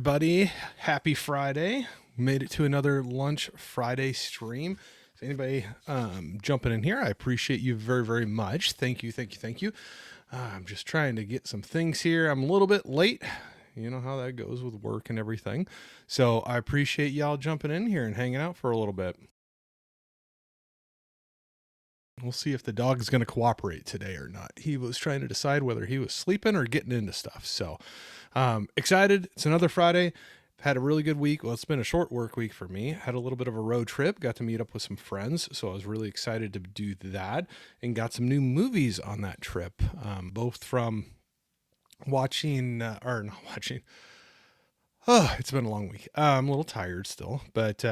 everybody. Happy Friday. Made it to another Lunch Friday stream. Is anybody jumping in here? I appreciate you very, very much. Thank you, thank you, thank you. I'm just trying to get some things here. I'm a little bit late. You know how that goes with work and everything. So I appreciate y'all jumping in here and hanging out for a little bit. We'll see if the dog is going to cooperate today or not. He was trying to decide whether he was sleeping or getting into stuff. So excited. It's another Friday. Had a really good week. Well, it's been a short work week for me. Had a little bit of a road trip. Got to meet up with some friends. So I was really excited to do that and got some new movies on that trip. Both from watching or not watching. Oh, it's been a long week. I'm a little tired still, but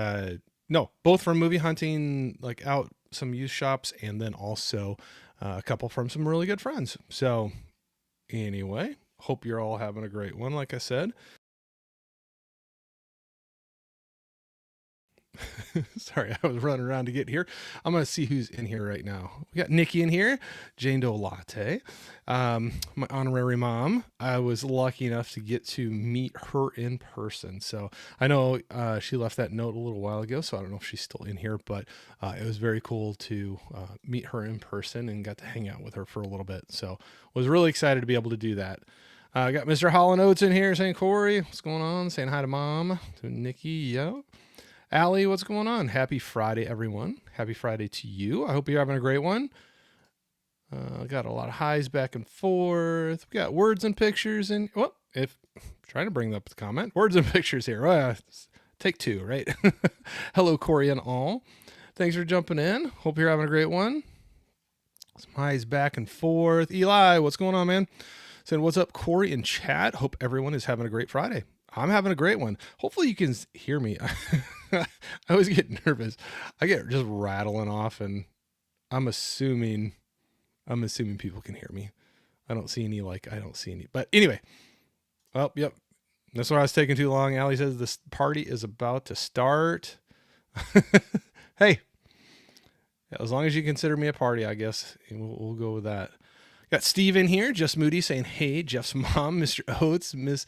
no, both from movie hunting, like out some used shops, and then also a couple from some really good friends. So anyway, hope you're all having a great one. Like I said, sorry, I was running around to get here. I'm going to see who's in here right now. We got Nikki in here, Jane Doe Latte, my honorary mom. I was lucky enough to get to meet her in person. So I know she left that note a little while ago, so I don't know if she's still in here, but it was very cool to meet her in person and got to hang out with her for a little bit. So was really excited to be able to do that. I got Mr. Holland Oates in here saying, Corey, what's going on? Saying hi to mom, to Nikki, yo. Allie, what's going on? Happy Friday, everyone. Happy Friday to you. I hope you're having a great one. Got a lot of highs back and forth. We got words and pictures. And well, if trying to bring up the comment, words and pictures here. Take two, right? Hello, Corey and all. Thanks for jumping in. Hope you're having a great one. Some highs back and forth. Eli, what's going on, man? Saying, what's up, Corey in chat? Hope everyone is having a great Friday. I'm having a great one. Hopefully you can hear me. I always get nervous. I get just rattling off, and I'm assuming people can hear me. I don't see any, but anyway. Oh, yep. That's why I was taking too long. Allie says this party is about to start. Hey, as long as you consider me a party, I guess we'll go with that. Got Steve in here, Just Moody saying, hey, Jeff's mom, Mr. Oates, Miss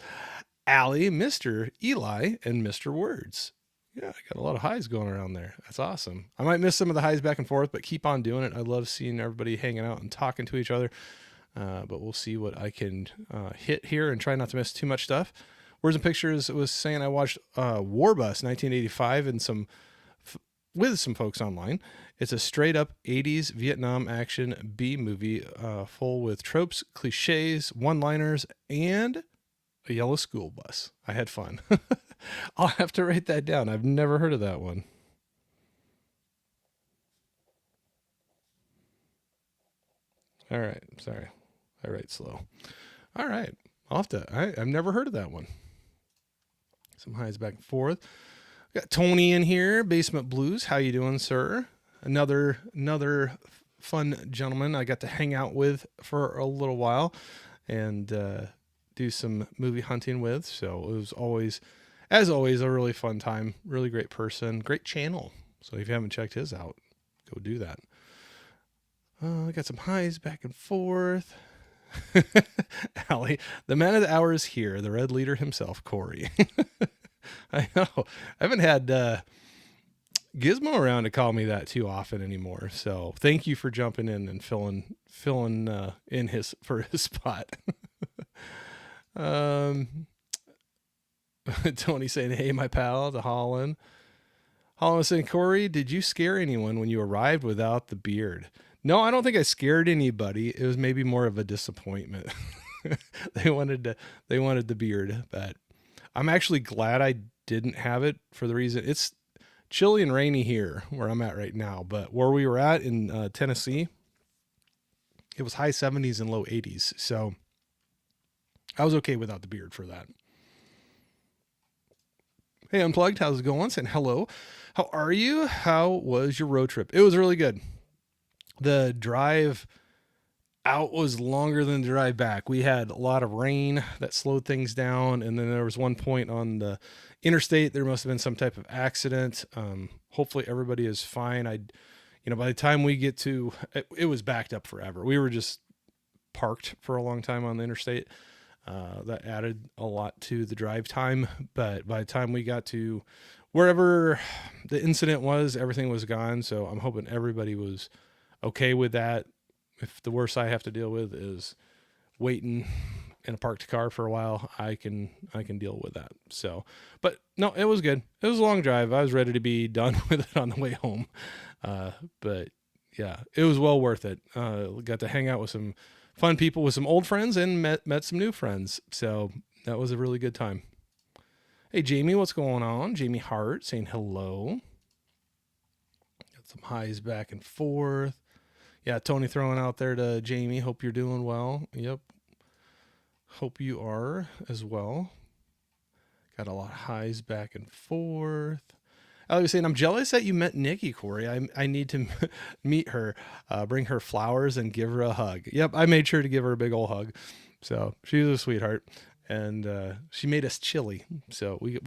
Allie, Mr. Eli, and Mr. Words. Yeah, I got a lot of highs going around there. That's awesome. I might miss some of the highs back and forth, but keep on doing it. I love seeing everybody hanging out and talking to each other. But we'll see what I can hit here and try not to miss too much stuff. Words and Pictures was saying I watched War Bus 1985 and with some folks online. It's a straight up 80s Vietnam action B movie full with tropes, cliches, one-liners, and a yellow school bus. I had fun. I'll have to write that down. I've never heard of that one. All right. Sorry. I write slow. All right. I've never heard of that one. Some highs back and forth. Got Tony in here, Basement Blues. How you doing, sir? Another fun gentleman I got to hang out with for a little while and do some movie hunting with. So it was always, as always, a really fun time. Really great person, great channel. So if you haven't checked his out, go do that. I got some highs back and forth. Allie, the man of the hour is here. The red leader himself, Corey. I know. I haven't had Gizmo around to call me that too often anymore. So thank you for jumping in and filling in for his spot. Tony saying, hey, my pal, to Holland. Holland was saying, Corey, did you scare anyone when you arrived without the beard? No, I don't think I scared anybody. It was maybe more of a disappointment. They wanted the beard, but I'm actually glad I didn't have it for the reason it's chilly and rainy here where I'm at right now. But where we were at in Tennessee, it was high 70s and low 80s. So I was okay without the beard for that. Hey, Unplugged, how's it going? Saying hello. How are you? How was your road trip? It was really good. The drive out was longer than the drive back. We had a lot of rain that slowed things down. And then there was one point on the interstate, there must have been some type of accident. Hopefully everybody is fine. By the time we get to, it was backed up forever. We were just parked for a long time on the interstate. That added a lot to the drive time. But by the time we got to wherever the incident was, everything was gone. So I'm hoping everybody was okay with that. If the worst I have to deal with is waiting in a parked car for a while, I can deal with that. So, but no, it was good. It was a long drive. I was ready to be done with it on the way home. But yeah, it was well worth it. Got to hang out with some fun people, with some old friends, and met some new friends. So that was a really good time. Hey, Jamie, what's going on? Jamie Hart saying hello. Got some highs back and forth. Yeah, Tony throwing out there to Jamie. Hope you're doing well. Yep. Hope you are as well. Got a lot of highs back and forth. I was saying, I'm jealous that you met Nikki, Corey. I need to meet her, bring her flowers, and give her a hug. Yep, I made sure to give her a big old hug. So she's a sweetheart, and she made us chili. So we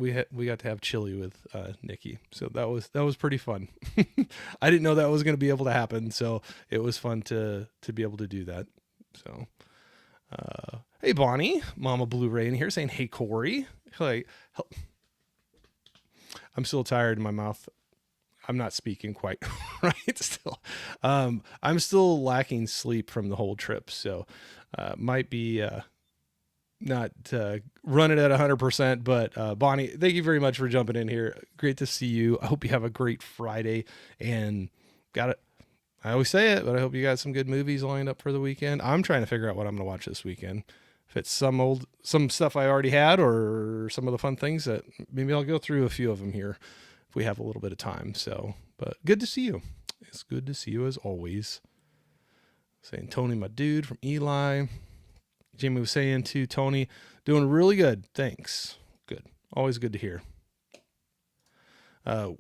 got to have chili with Nikki. So that was pretty fun. I didn't know that was going to be able to happen, so it was fun to be able to do that. So. Hey, Bonnie, Mama Blu-ray in here saying, hey, Corey. Like, I'm still tired in my mouth. I'm not speaking quite right still. I'm still lacking sleep from the whole trip. So, might be, not run it at 100%, but Bonnie, thank you very much for jumping in here. Great to see you. I hope you have a great Friday and got it. I always say it, but I hope you got some good movies lined up for the weekend. I'm trying to figure out what I'm going to watch this weekend. If it's some stuff I already had, or some of the fun things that maybe I'll go through a few of them here if we have a little bit of time. So, but good to see you. It's good to see you as always. Saying Tony, my dude from Eli. Jamie was saying to Tony, doing really good. Thanks. Good. Always good to hear.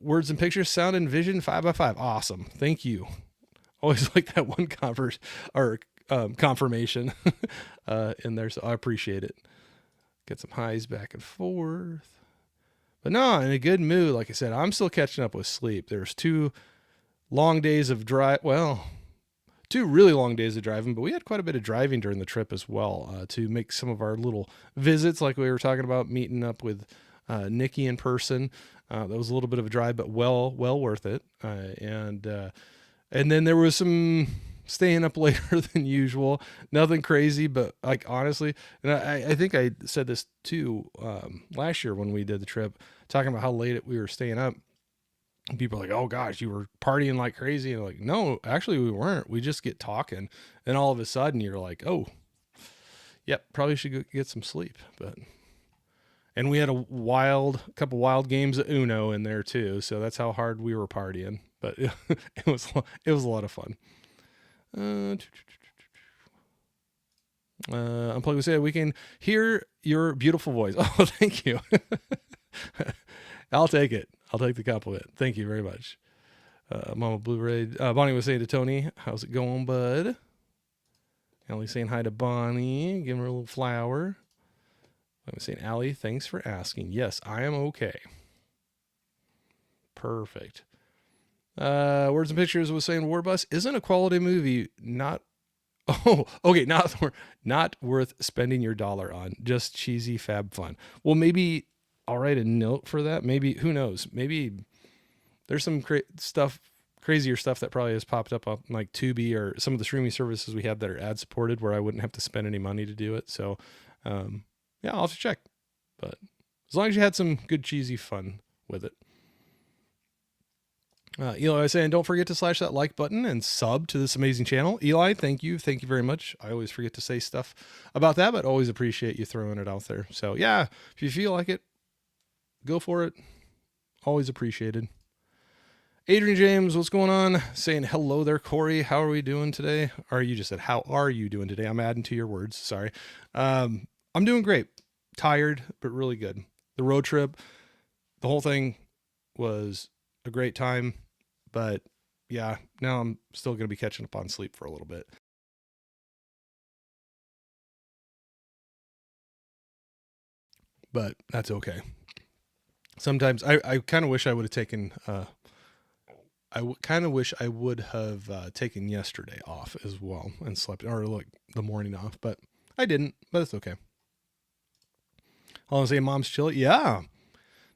Words and pictures, sound and vision, 5x5. Awesome. Thank you. Always like that one confirmation in there. So I appreciate it. Get some highs back and forth. But no, in a good mood. Like I said, I'm still catching up with sleep. There's 2 long days of drive. Well, 2 really long days of driving, but we had quite a bit of driving during the trip as well, to make some of our little visits, like we were talking about, meeting up with Nikki in person. That was a little bit of a drive, but well worth it. And then there was some staying up later than usual. Nothing crazy, but like honestly, and I think I said this too last year when we did the trip, talking about how late we were staying up. And people are like, oh gosh, you were partying like crazy. And I'm like, no, actually we weren't. We just get talking. And all of a sudden you're like, oh, yep, probably should go get some sleep. And we had a couple wild games of Uno in there too. So that's how hard we were partying. But it was a lot of fun. Unplug was said, we can hear your beautiful voice. Oh, thank you. I'll take it. I'll take the compliment. Thank you very much. Mama Blu-ray. Bonnie was saying to Tony, how's it going, bud? Allie saying hi to Bonnie. Give her a little flower. I was saying, Allie, thanks for asking. Yes, I am okay. Perfect. Words and Pictures was saying Warbus isn't a quality movie. Not worth spending your dollar on. Just cheesy fab fun. Well, maybe I'll write a note for that. Maybe, who knows? Maybe there's some crazier stuff that probably has popped up on like Tubi or some of the streaming services we have that are ad supported, where I wouldn't have to spend any money to do it. So, yeah, I'll have to check. But as long as you had some good cheesy fun with it. Eli was saying, don't forget to slash that like button and sub to this amazing channel. Eli, thank you. Thank you very much. I always forget to say stuff about that, but always appreciate you throwing it out there. So yeah, if you feel like it, go for it. Always appreciated. Adrian James, what's going on? Saying hello there, Corey. How are we doing today? Or you just said, how are you doing today? I'm adding to your words. Sorry. I'm doing great. Tired, but really good. The road trip, the whole thing was a great time. But yeah, now I'm still going to be catching up on sleep for a little bit. But that's okay. Sometimes I kind of wish I would have taken, taken yesterday off as well and slept, or like the morning off, but I didn't, but it's okay. I'll say mom's chili. Yeah.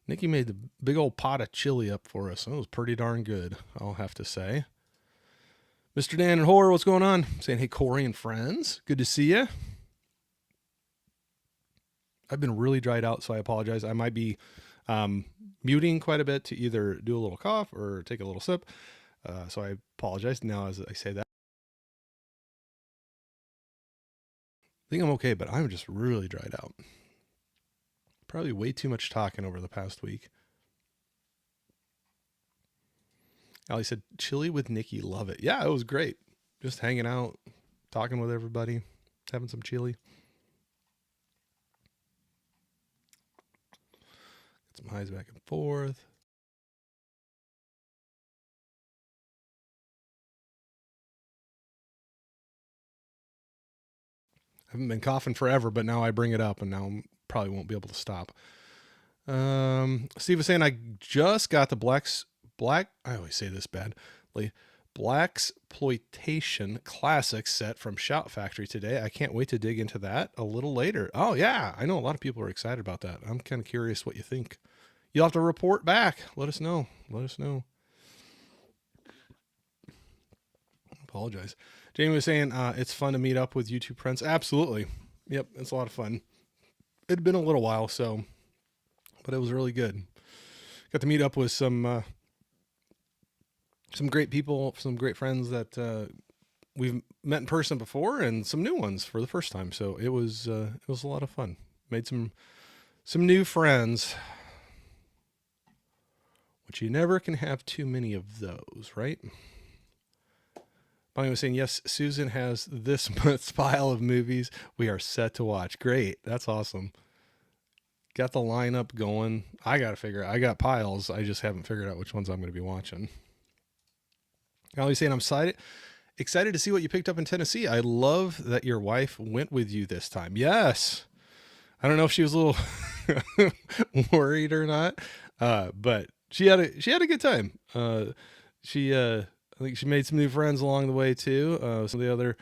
Nikki made the big old pot of chili up for us. It was pretty darn good, I'll have to say. Mr. Dan and Horror, what's going on? Saying, hey, Corey and friends. Good to see you. I've been really dried out, so I apologize. I might be muting quite a bit to either do a little cough or take a little sip. So I apologize now as I say that. I think I'm okay, but I'm just really dried out. Probably way too much talking over the past week. Ali said, chili with Nikki, love it. Yeah, it was great. Just hanging out, talking with everybody, having some chili. Get some highs back and forth. I haven't been coughing forever, but now I bring it up, and now I probably won't be able to stop. Steve was saying, I just got the I always say this badly, Blaxploitation Classic set from Shout Factory today. I can't wait to dig into that a little later. Oh yeah, I know a lot of people are excited about that. I'm kind of curious what you think. You'll have to report back. Let us know. Apologize. Jamie was saying it's fun to meet up with YouTube friends. Absolutely. Yep, it's a lot of fun. It'd been a little while, but it was really good. Got to meet up with some great people, some great friends that we've met in person before, and some new ones for the first time. So it was a lot of fun. Made some new friends, which you never can have too many of those, right? Bonnie was saying, yes, Susan has this month's pile of movies we are set to watch. Great. That's awesome. Got the lineup going. I got piles. I just haven't figured out which ones I'm going to be watching. Allie's saying, I'm excited to see what you picked up in Tennessee. I love that your wife went with you this time. Yes. I don't know if she was a little worried or not, but she had a good time. I think she made some new friends along the way too. Some of the other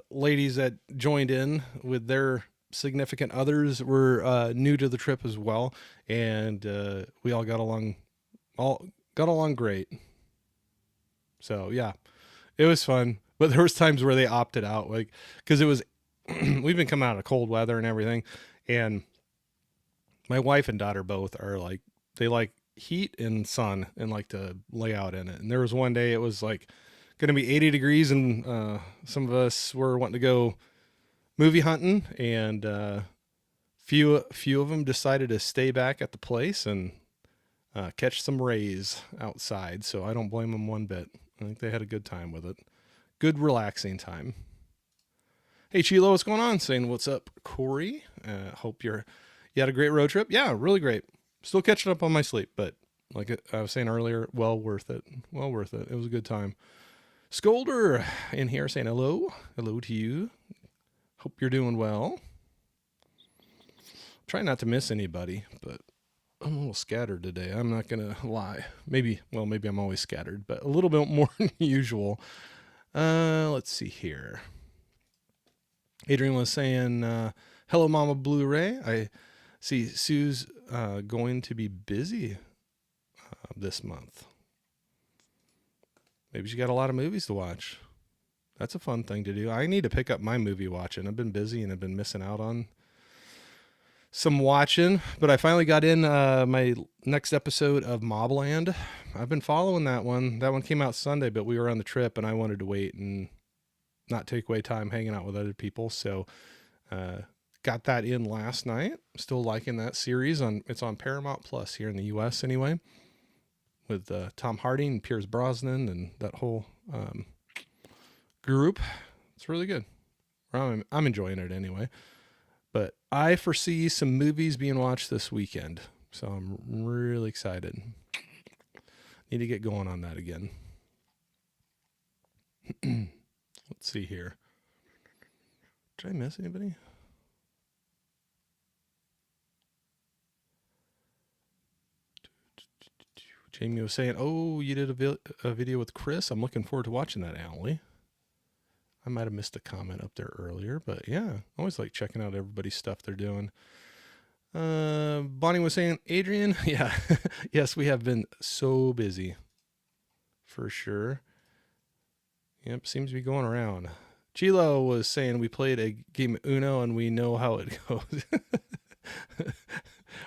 ladies that joined in with their significant others were new to the trip as well, and we all got along great. So yeah, it was fun. But there was times where they opted out, like because it was we've been coming out of cold weather and everything, and my wife and daughter both are like they like heat and sun and like to lay out in it. And there was one day it was like going to be 80 degrees and some of us were wanting to go movie hunting, and few of them decided to stay back at the place and catch some rays outside. So I don't blame them one bit. I think they had a good time with it. Good relaxing time. Hey Chilo, what's going on? Saying what's up, Corey. Hope you had a great road trip. Yeah, really great. Still catching up on my sleep, but like I was saying earlier, well worth it. It was a good time. Scolder in here saying hello to you. Hope you're doing well. Try not to miss anybody, but I'm a little scattered today. I'm not gonna lie. Maybe I'm always scattered, but a little bit more than usual. Let's see here. Adrian was saying, hello, Mama Blu-ray. I see Sue's going to be busy this month. Maybe she got a lot of movies to watch. That's a fun thing to do. I need to pick up my movie watching. I've been busy and I've been missing out on some watching, but I finally got in my next episode of Mobland. I've been following that one. That one came out Sunday, but we were on the trip and I wanted to wait and not take away time hanging out with other people. So got that in last night. Still liking that series. It's on Paramount Plus here in the US anyway, with Tom Hardy and Pierce Brosnan and that whole group. It's really good. I'm enjoying it anyway. But I foresee some movies being watched this weekend, so I'm really excited. Need to get going on that again. Let's see here. Did I miss anybody? Jamie was saying, oh, you did a video with Chris. I'm looking forward to watching that, Allie. I might have missed a comment up there earlier, but yeah, I always like checking out everybody's stuff they're doing. Bonnie was saying, Adrian, yeah, yes, we have been so busy for sure. Yep, seems to be going around. Chilo was saying we played a game of Uno and we know how it goes.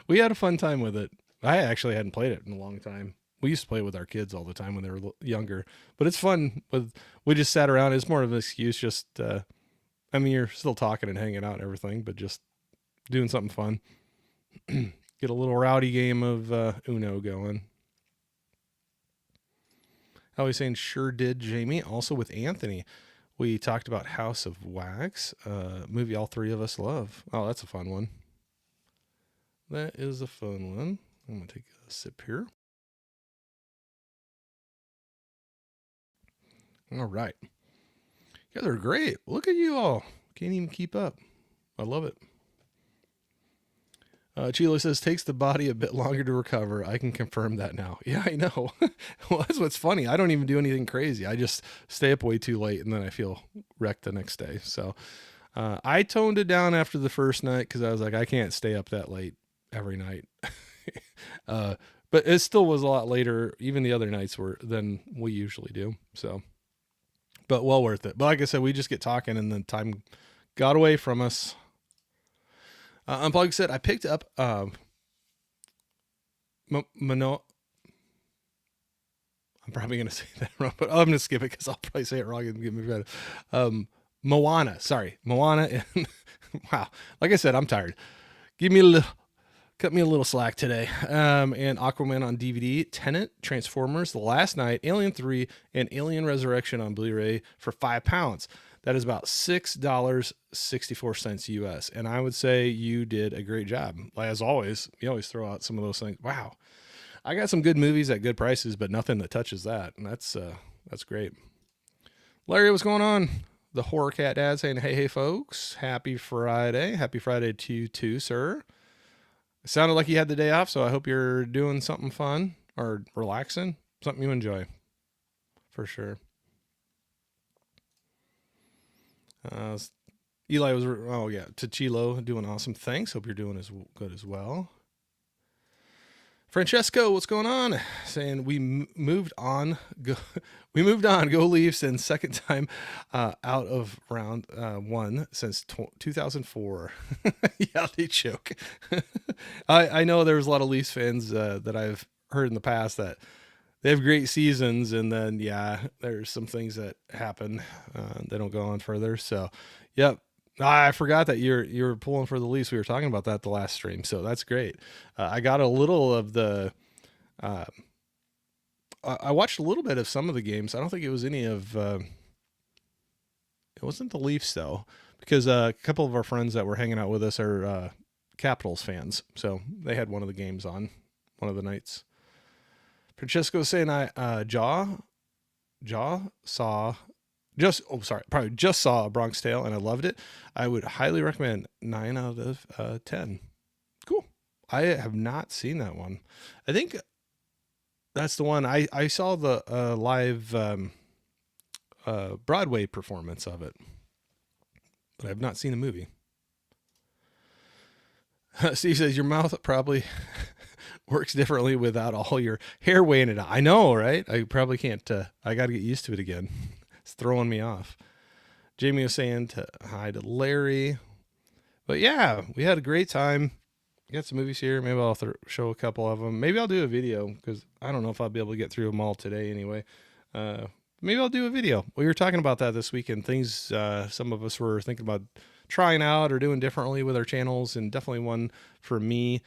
We had a fun time with it. I actually hadn't played it in a long time. We used to play it with our kids all the time when they were younger, but it's fun. We just sat around. It's more of an excuse. Just, I mean, you're still talking and hanging out and everything, but just doing something fun. Get a little rowdy game of Uno going. How are we saying? Sure did, Jamie. Also with Anthony, we talked about House of Wax, movie all three of us love. Oh, that's a fun one. That is a fun one. I'm going to take a sip here. All right. You guys are great. Look at you all. Can't even keep up. I love it. Chilo says, takes the body a bit longer to recover. I can confirm that now. Yeah, I know. Well, that's what's funny. I don't even do anything crazy. I just stay up way too late and then I feel wrecked the next day. So I toned it down after the first night because I was like, I can't stay up that late every night. But it still was a lot later, even the other nights were than we usually do. So, but well worth it. But like I said, we just get talking and then time got away from us. Unplugged said, I picked up I'm probably going to say that wrong, but I'm going to skip it because I'll probably say it wrong and get me better. Moana. Sorry. Moana. And wow. Like I said, I'm tired. Cut me a little slack today. And Aquaman on DVD, Tenet, Transformers, The Last Night, Alien 3, and Alien Resurrection on Blu-ray for £5. That is about $6.64 US. And I would say you did a great job. As always, you always throw out some of those things. Wow. I got some good movies at good prices, but nothing that touches that. And that's great. Larry, what's going on? The Horror Cat Dad saying, hey, folks. Happy Friday. Happy Friday to you too, sir. It sounded like you had the day off, so I hope you're doing something fun or relaxing. Something you enjoy. For sure. Eli was, to Chilo, doing awesome. Thanks. Hope you're doing as good as well. Francesco, what's going on? Saying we moved on. Go Leafs, and second time out of round one since 2004. Yeah, they choke. I know there's a lot of Leafs fans that I've heard in the past that they have great seasons, and then there's some things that happen. They don't go on further. So, yep. I forgot that you're pulling for the Leafs. We were talking about that the last stream, so that's great. I got a little of the. I watched a little bit of some of the games. I don't think it was any of. It wasn't the Leafs though, because a couple of our friends that were hanging out with us are Capitals fans, so they had one of the games on one of the nights. Francesco was saying just saw A Bronx Tale and I loved it. I would highly recommend. 9 out of 10. Cool. I have not seen that one. I think that's the one I saw the live Broadway performance of it, but I have not seen the movie. Steve says your mouth probably works differently without all your hair weighing it out. I know, right? I probably can't. I got to get used to it again. It's throwing me off. Jamie was saying hi to Larry. But yeah, we had a great time. We got some movies here. Maybe I'll show a couple of them. Maybe I'll do a video because I don't know if I'll be able to get through them all today anyway. Maybe I'll do a video. We were talking about that this weekend. Things some of us were thinking about trying out or doing differently with our channels, and definitely one for me.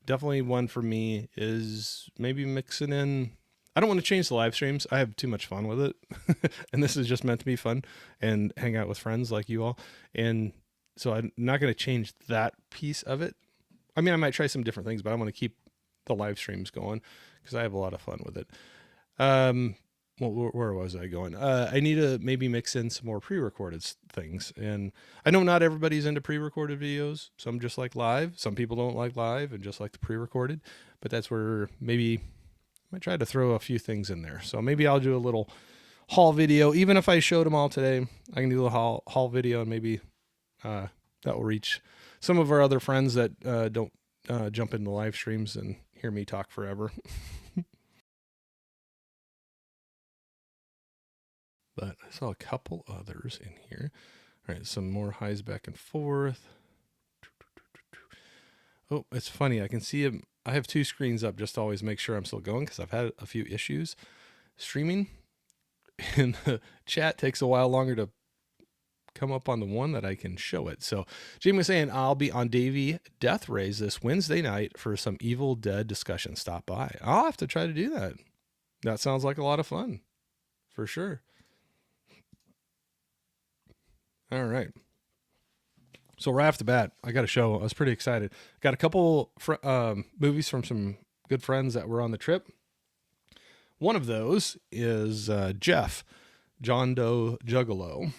Definitely one for me is maybe mixing in. I don't want to change the live streams. I have too much fun with it. And this is just meant to be fun and hang out with friends like you all. And so I'm not going to change that piece of it. I mean, I might try some different things, but I want to keep the live streams going because I have a lot of fun with it. Well, where was I going? I need to maybe mix in some more pre-recorded things. And I know not everybody's into pre-recorded videos. Some just like live. Some people don't like live and just like the pre-recorded. But that's where maybe I might try to throw a few things in there. So maybe I'll do a little haul video. Even if I showed them all today, I can do a haul video, and maybe that will reach some of our other friends that don't jump into live streams and hear me talk forever. But I saw a couple others in here. All right, some more highs back and forth. Oh, it's funny. I can see him. I have two screens up just to always make sure I'm still going because I've had a few issues streaming. And the chat takes a while longer to come up on the one that I can show it. So Jamie was saying, I'll be on Davey Death Rays this Wednesday night for some Evil Dead discussion. Stop by. I'll have to try to do that. That sounds like a lot of fun. For sure. All right. So right off the bat, I got a show. I was pretty excited. Got a couple movies from some good friends that were on the trip. One of those is Jeff, John Doe Juggalo.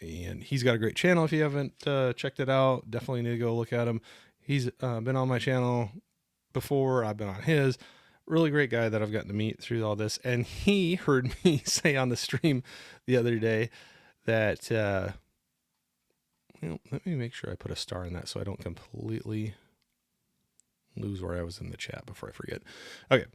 And he's got a great channel. If you haven't checked it out, definitely need to go look at him. He's been on my channel before. I've been on his. Really great guy that I've gotten to meet through all this. And he heard me say on the stream the other day that... let me make sure I put a star in that so I don't completely lose where I was in the chat before I forget. Okay.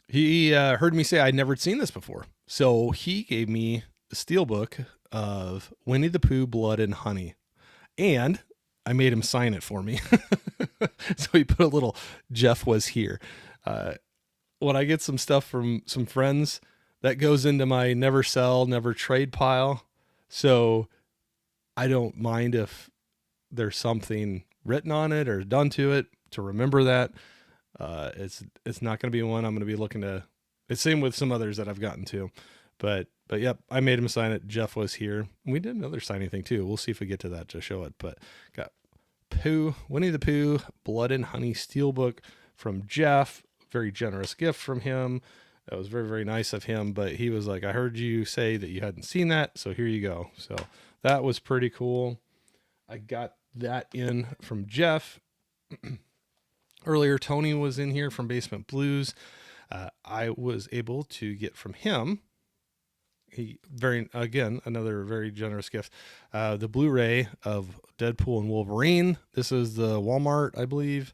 He heard me say I'd never seen this before. So he gave me the steelbook of Winnie the Pooh, Blood and Honey. And I made him sign it for me. So he put a little Jeff was here. When I get some stuff from some friends, that goes into my never sell, never trade pile. So I don't mind if there's something written on it or done to it to remember that. It's not going to be one I'm going to be looking to. It's same with some others that I've gotten to, but yep, I made him sign it. Jeff was here. We did another signing thing too. We'll see if we get to that to show it. But got Winnie the Pooh, Blood and Honey steelbook from Jeff. Very generous gift from him. That was very, very nice of him. But he was like, I heard you say that you hadn't seen that, so here you go. So that was pretty cool. I got that in from Jeff. Earlier, Tony was in here from Basement Blues. I was able to get from him, another very generous gift, the Blu-ray of Deadpool and Wolverine. This is the Walmart, I believe,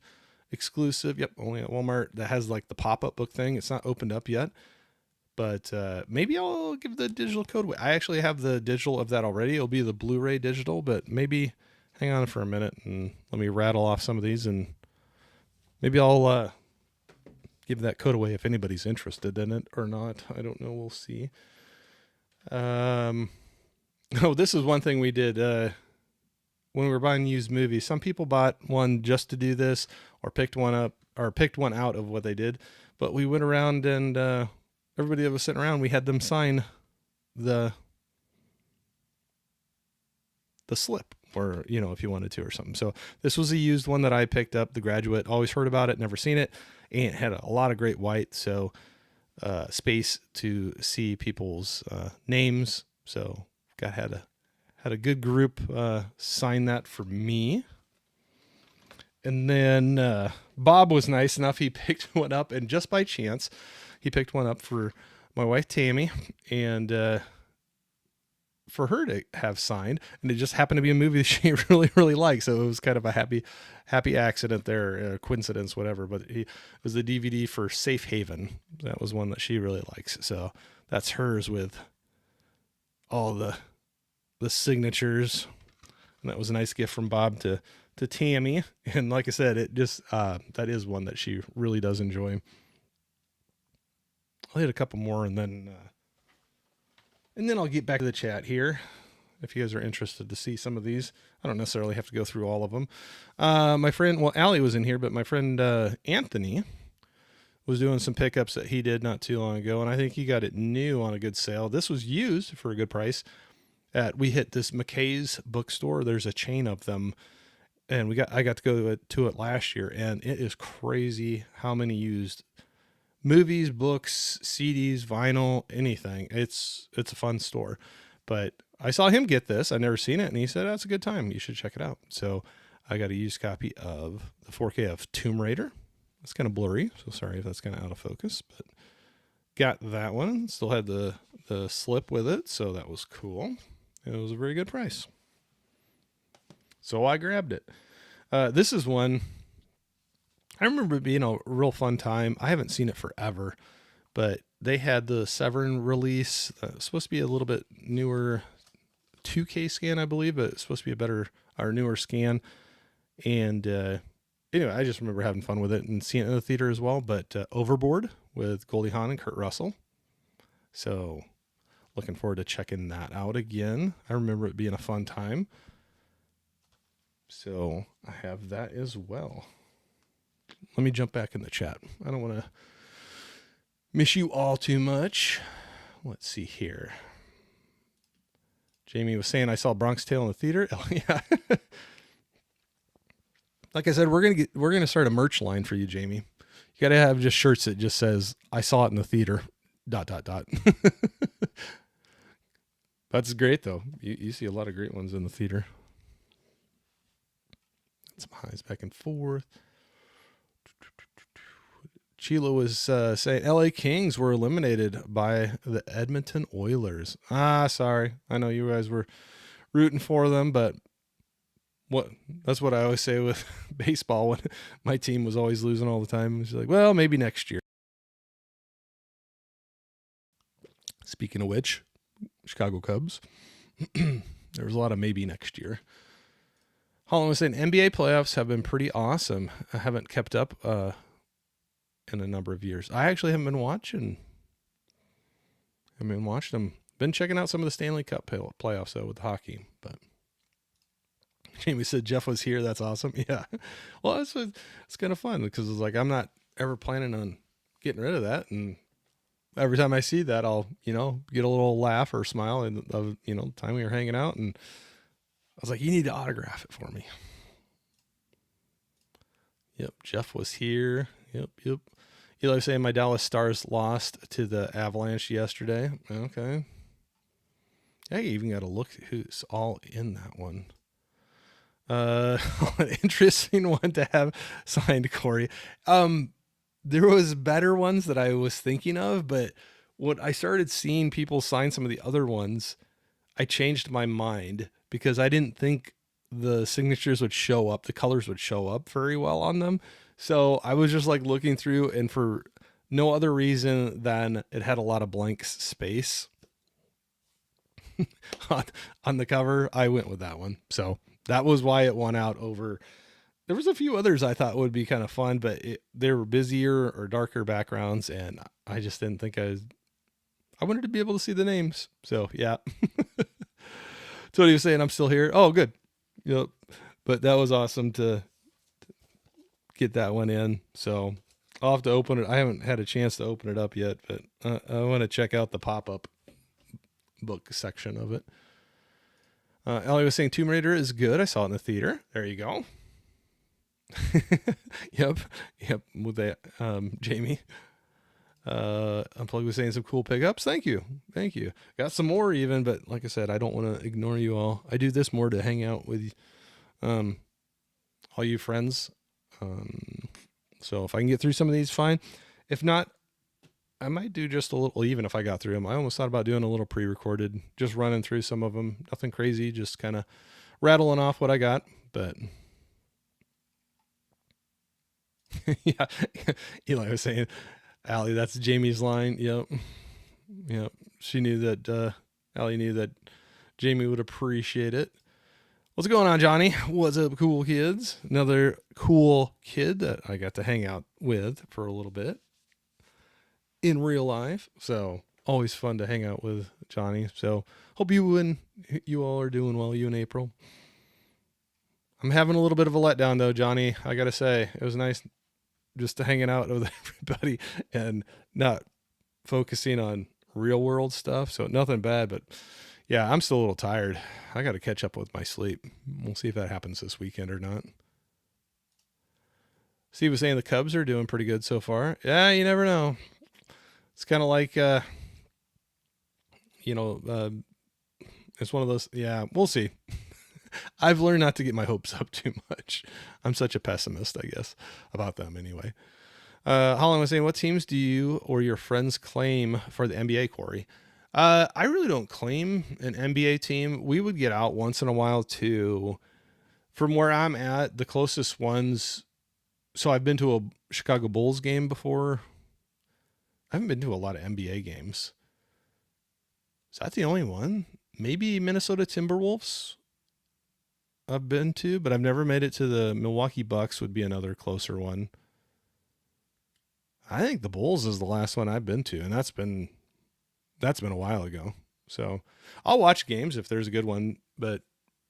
exclusive. Yep, only at Walmart. That has like the pop-up book thing. It's not opened up yet. But maybe I'll give the digital code away. I actually have the digital of that already. It'll be the Blu-ray digital, but maybe hang on for a minute and let me rattle off some of these, and maybe I'll give that code away if anybody's interested in it or not. I don't know. We'll see. This is one thing we did when we were buying used movies. Some people bought one just to do this or picked one up or picked one out of what they did. But we went around and... everybody that was sitting around, we had them sign the slip, or, if you wanted to or something. So this was a used one that I picked up, The Graduate. Always heard about it, never seen it. And it had a lot of great white, so space to see people's names. So had a good group sign that for me. And then Bob was nice enough. He picked one up, and just by chance, he picked one up for my wife, Tammy, and for her to have signed. And it just happened to be a movie that she really, really liked. So it was kind of a happy accident there, coincidence, whatever. But it was the DVD for Safe Haven. That was one that she really likes. So that's hers with all the signatures. And that was a nice gift from Bob to Tammy. And like I said, it just, that is one that she really does enjoy. I'll hit a couple more and then I'll get back to the chat here. If you guys are interested to see some of these, I don't necessarily have to go through all of them. My friend, Allie was in here, but my friend Anthony was doing some pickups that he did not too long ago. And I think he got it new on a good sale. This was used for a good price. We hit this McKay's bookstore. There's a chain of them. And I got to go to it last year, and it is crazy how many used movies, books, CDs, vinyl, anything. It's a fun store. But I saw him get this. I'd never seen it, and he said, that's a good time. You should check it out. So I got a used copy of the 4K of Tomb Raider. It's kind of blurry, so sorry if that's kind of out of focus, but got that one. Still had the slip with it, so that was cool. It was a very good price. So I grabbed it. This is one I remember it being a real fun time. I haven't seen it forever, but they had the Severn release. It's supposed to be a little bit newer 2K scan, I believe, but it's supposed to be a better or newer scan. And anyway, I just remember having fun with it and seeing it in the theater as well. But Overboard with Goldie Hawn and Kurt Russell. So looking forward to checking that out again. I remember it being a fun time. So I have that as well. Let me jump back in the chat. I don't want to miss you all too much. Let's see here. Jamie was saying I saw Bronx Tale in the theater. Oh, yeah. Like I said, we're gonna start a merch line for you, Jamie. You gotta have just shirts that just says I saw it in the theater. ... That's great though. You see a lot of great ones in the theater. Some highs back and forth. Chilo was saying LA Kings were eliminated by the Edmonton Oilers. Sorry. I know you guys were rooting for them, but that's what I always say with baseball when my team was always losing all the time. It's like, well, maybe next year. Speaking of which, Chicago Cubs. There was a lot of maybe next year. Holland was saying NBA playoffs have been pretty awesome. I haven't kept up in a number of years. I actually haven't been watching. Them. Been checking out some of the Stanley Cup playoffs though with hockey. But Jamie said Jeff was here. That's awesome. Yeah. Well, it's kind of fun because it's like I'm not ever planning on getting rid of that, and every time I see that, I'll get a little laugh or smile. And the time we were hanging out, and I was like, you need to autograph it for me. Yep, Jeff was here. Yep. Eli was saying my Dallas Stars lost to the Avalanche yesterday. Okay. I even got to look at who's all in that one. An interesting one to have signed, Corey. There was better ones that I was thinking of, but when I started seeing people sign some of the other ones, I changed my mind because I didn't think the signatures would show up, the colors would show up very well on them. So I was just like looking through, and for no other reason than it had a lot of blank space on the cover, I went with that one. So that was why it won out over. There was a few others I thought would be kind of fun, but they were busier or darker backgrounds, and I just didn't think I wanted to be able to see the names. So yeah. Tony was saying I'm still here. Oh, good. Yep. But that was awesome to get that one in. So I'll have to open it. I haven't had a chance to open it up yet, but I want to check out the pop-up book section of it. Ellie was saying Tomb Raider is good. I saw it in the theater. There you go. Yep. With that, Jamie. Unplugged was saying some cool pickups. Thank you. Got some more even, but like I said, I don't want to ignore you all. I do this more to hang out with all you friends. So if I can get through some of these, fine. If not, I might do just a little, even if I got through them. I almost thought about doing a little pre-recorded, just running through some of them. Nothing crazy, just kind of rattling off what I got. But yeah, Eli was saying, Allie, that's Jamie's line. Yep. She knew that, Allie knew that Jamie would appreciate it. What's going on, Johnny? What's up, cool kids? Another cool kid that I got to hang out with for a little bit in real life. So always fun to hang out with Johnny. So hope you all are doing well, you and April. I'm having a little bit of a letdown though, Johnny. I got to say, it was nice just to hanging out with everybody and not focusing on real world stuff. So nothing bad, but yeah, I'm still a little tired. I got to catch up with my sleep. We'll see if that happens this weekend or not. Steve was saying the Cubs are doing pretty good so far. Yeah, you never know. It's kind of like, it's one of those, yeah, we'll see. I've learned not to get my hopes up too much. I'm such a pessimist, I guess, about them anyway. Holland was saying, what teams do you or your friends claim for the NBA, Corey? I really don't claim an NBA team. We would get out once in a while to From where I'm at, the closest ones. So I've been to a Chicago Bulls game before. I haven't been to a lot of NBA games. Is that the only one? Maybe Minnesota Timberwolves I've been to, but I've never made it to the Milwaukee Bucks would be another closer one. I think the Bulls is the last one I've been to, and that's been a while ago. So I'll watch games if there's a good one, but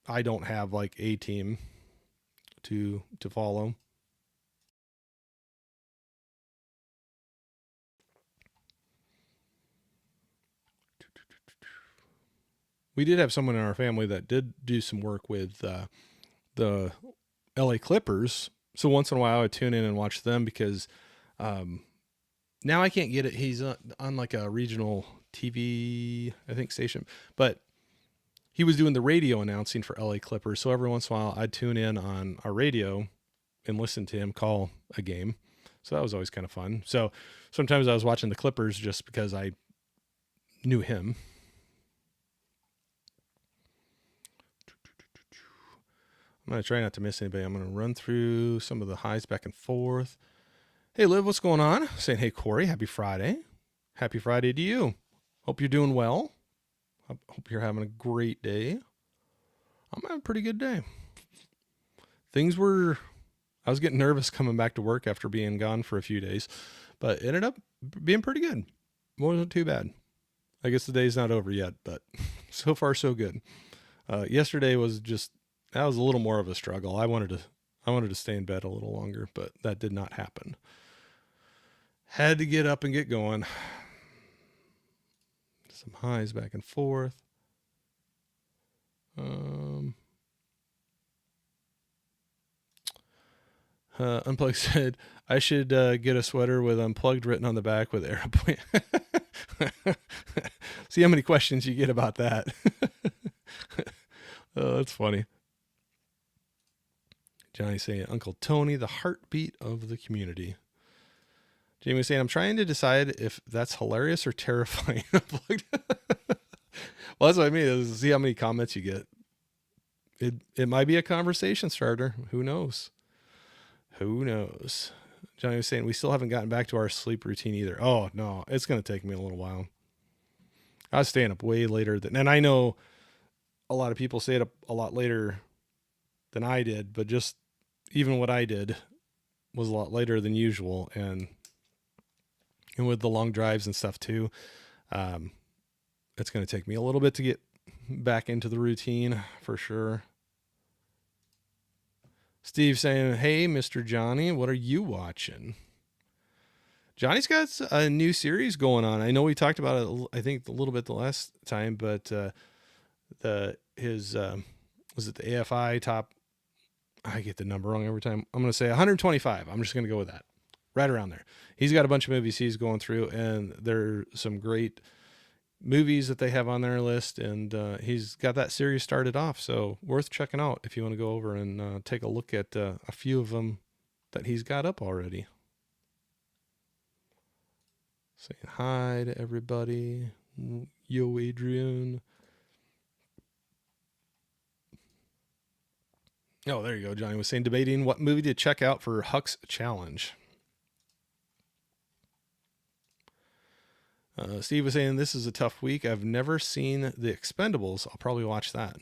I don't have like a team to follow. We did have someone in our family that did do some work with the LA Clippers. So once in a while I would tune in and watch them because now I can't get it. He's on like a regional TV, I think, station, but he was doing the radio announcing for LA Clippers. So every once in a while I'd tune in on our radio and listen to him call a game. So that was always kind of fun. So sometimes I was watching the Clippers just because I knew him. I'm going to try not to miss anybody. I'm going to run through some of the highs back and forth. Hey, Liv, what's going on? Saying, hey, Corey, happy Friday. Happy Friday to you. Hope you're doing well. Hope you're having a great day. I'm having a pretty good day. I was getting nervous coming back to work after being gone for a few days, but it ended up being pretty good. Wasn't too bad. I guess the day's not over yet, but so far so good. Yesterday was that was a little more of a struggle. I wanted to stay in bed a little longer, but that did not happen. Had to get up and get going. Some highs back and forth. Unplugged said, I should get a sweater with unplugged written on the back with airplane. See how many questions you get about that. Oh, that's funny. Johnny saying, Uncle Tony, the heartbeat of the community. Jamie saying, I'm trying to decide if that's hilarious or terrifying. Well, that's what I mean, is see how many comments you get. It might be a conversation starter. Who knows? Johnny was saying, we still haven't gotten back to our sleep routine either. Oh, no, it's going to take me a little while. I was staying up way later and I know a lot of people stayed up a lot later than I did, but just even what I did was a lot later than usual. And with the long drives and stuff too, it's going to take me a little bit to get back into the routine for sure. Steve saying, hey, Mr. Johnny, what are you watching? Johnny's got a new series going on. I know we talked about it, I think, a little bit the last time, but was it the AFI top? I get the number wrong every time. I'm going to say 125. I'm just going to go with that. Right around there. He's got a bunch of movies he's going through, and there's some great movies that they have on their list, and he's got that series started off, so worth checking out if you want to go over and take a look at a few of them that he's got up already. Saying hi to everybody. Yo, Adrian. Oh, there you go. Johnny was saying, debating what movie to check out for Huck's challenge. Steve was saying, this is a tough week. I've never seen The Expendables. I'll probably watch that.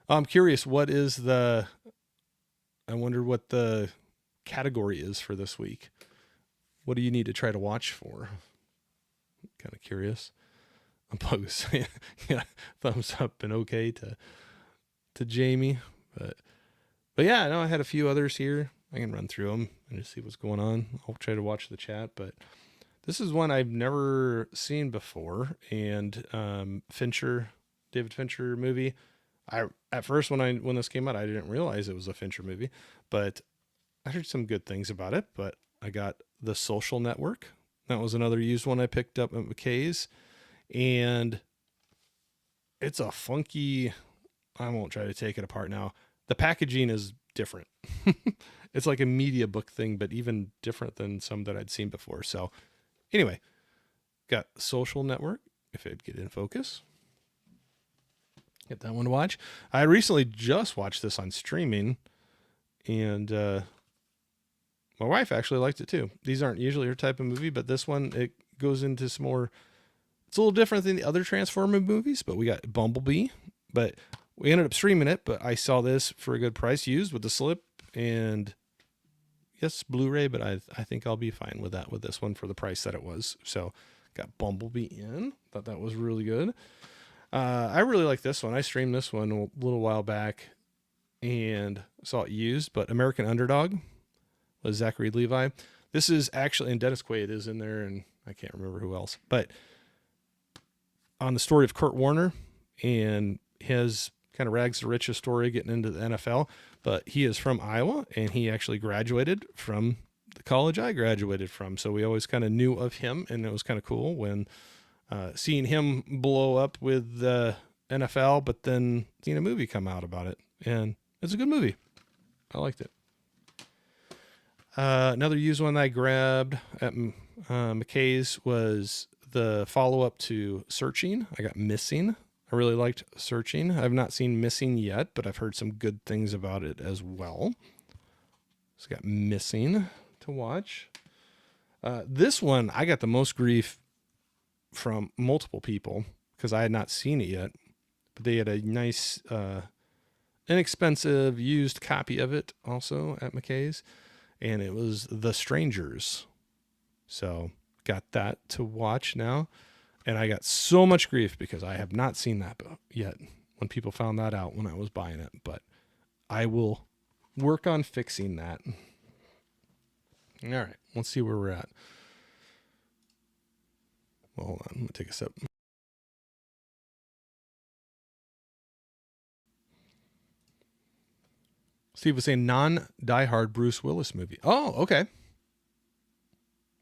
I'm curious, I wonder what the category is for this week. What do you need to try to watch for? Kind of curious. I'm probably saying, yeah, thumbs up and okay to Jamie. But yeah, I know I had a few others here. I can run through them and just see what's going on. I'll try to watch the chat, but this is one I've never seen before. And David Fincher movie. At first when this came out, I didn't realize it was a Fincher movie, but I heard some good things about it. But I got The Social Network. That was another used one I picked up at McKay's, and it's a funky. I won't try to take it apart now. The packaging is different. It's like a media book thing, but even different than some that I'd seen before. So anyway, got Social Network, if it'd get in focus. Get that one to watch. I recently just watched this on streaming. and my wife actually liked it too. These aren't usually her type of movie, but this one, it goes into some more, it's a little different than the other Transformer movies, but we got Bumblebee, but we ended up streaming it, but I saw this for a good price used with the slip, and yes, Blu-ray, but I think I'll be fine with that with this one for the price that it was. So got Bumblebee in. Thought that was really good. I really like this one. I streamed this one a little while back and saw it used, but American Underdog was Zachary Levi. This is actually, and Dennis Quaid is in there, and I can't remember who else, but on the story of Kurt Warner and his kind of rags to riches story getting into the NFL, but he is from Iowa and he actually graduated from the college I graduated from. So we always kind of knew of him, and it was kind of cool when seeing him blow up with the NFL, but then seeing a movie come out about it. And it's a good movie. I liked it. Another used one that I grabbed at McKay's was the follow-up to Searching. I got Missing. I really liked Searching. I've not seen Missing yet, but I've heard some good things about it as well. So I got Missing to watch. This one, I got the most grief from multiple people because I had not seen it yet, but they had a nice, inexpensive used copy of it also at McKay's, and it was The Strangers. So got that to watch now. And I got so much grief because I have not seen that yet when people found that out when I was buying it. But I will work on fixing that. All right, let's see where we're at. Well, hold on, I'm going to take a sip. Steve was saying non-Die Hard Bruce Willis movie. Oh, okay.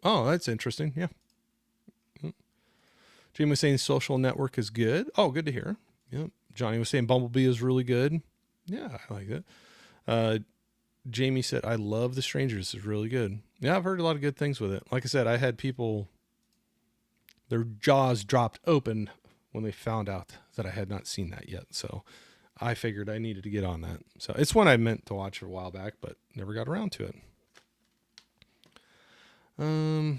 Oh, that's interesting. Yeah. Jamie was saying Social Network is good. Oh, good to hear. Yeah. Johnny was saying Bumblebee is really good. Yeah, I like it. Jamie said, I love The Strangers. It's really good. Yeah, I've heard a lot of good things with it. Like I said, I had people, their jaws dropped open when they found out that I had not seen that yet. So I figured I needed to get on that. So it's one I meant to watch a while back, but never got around to it. A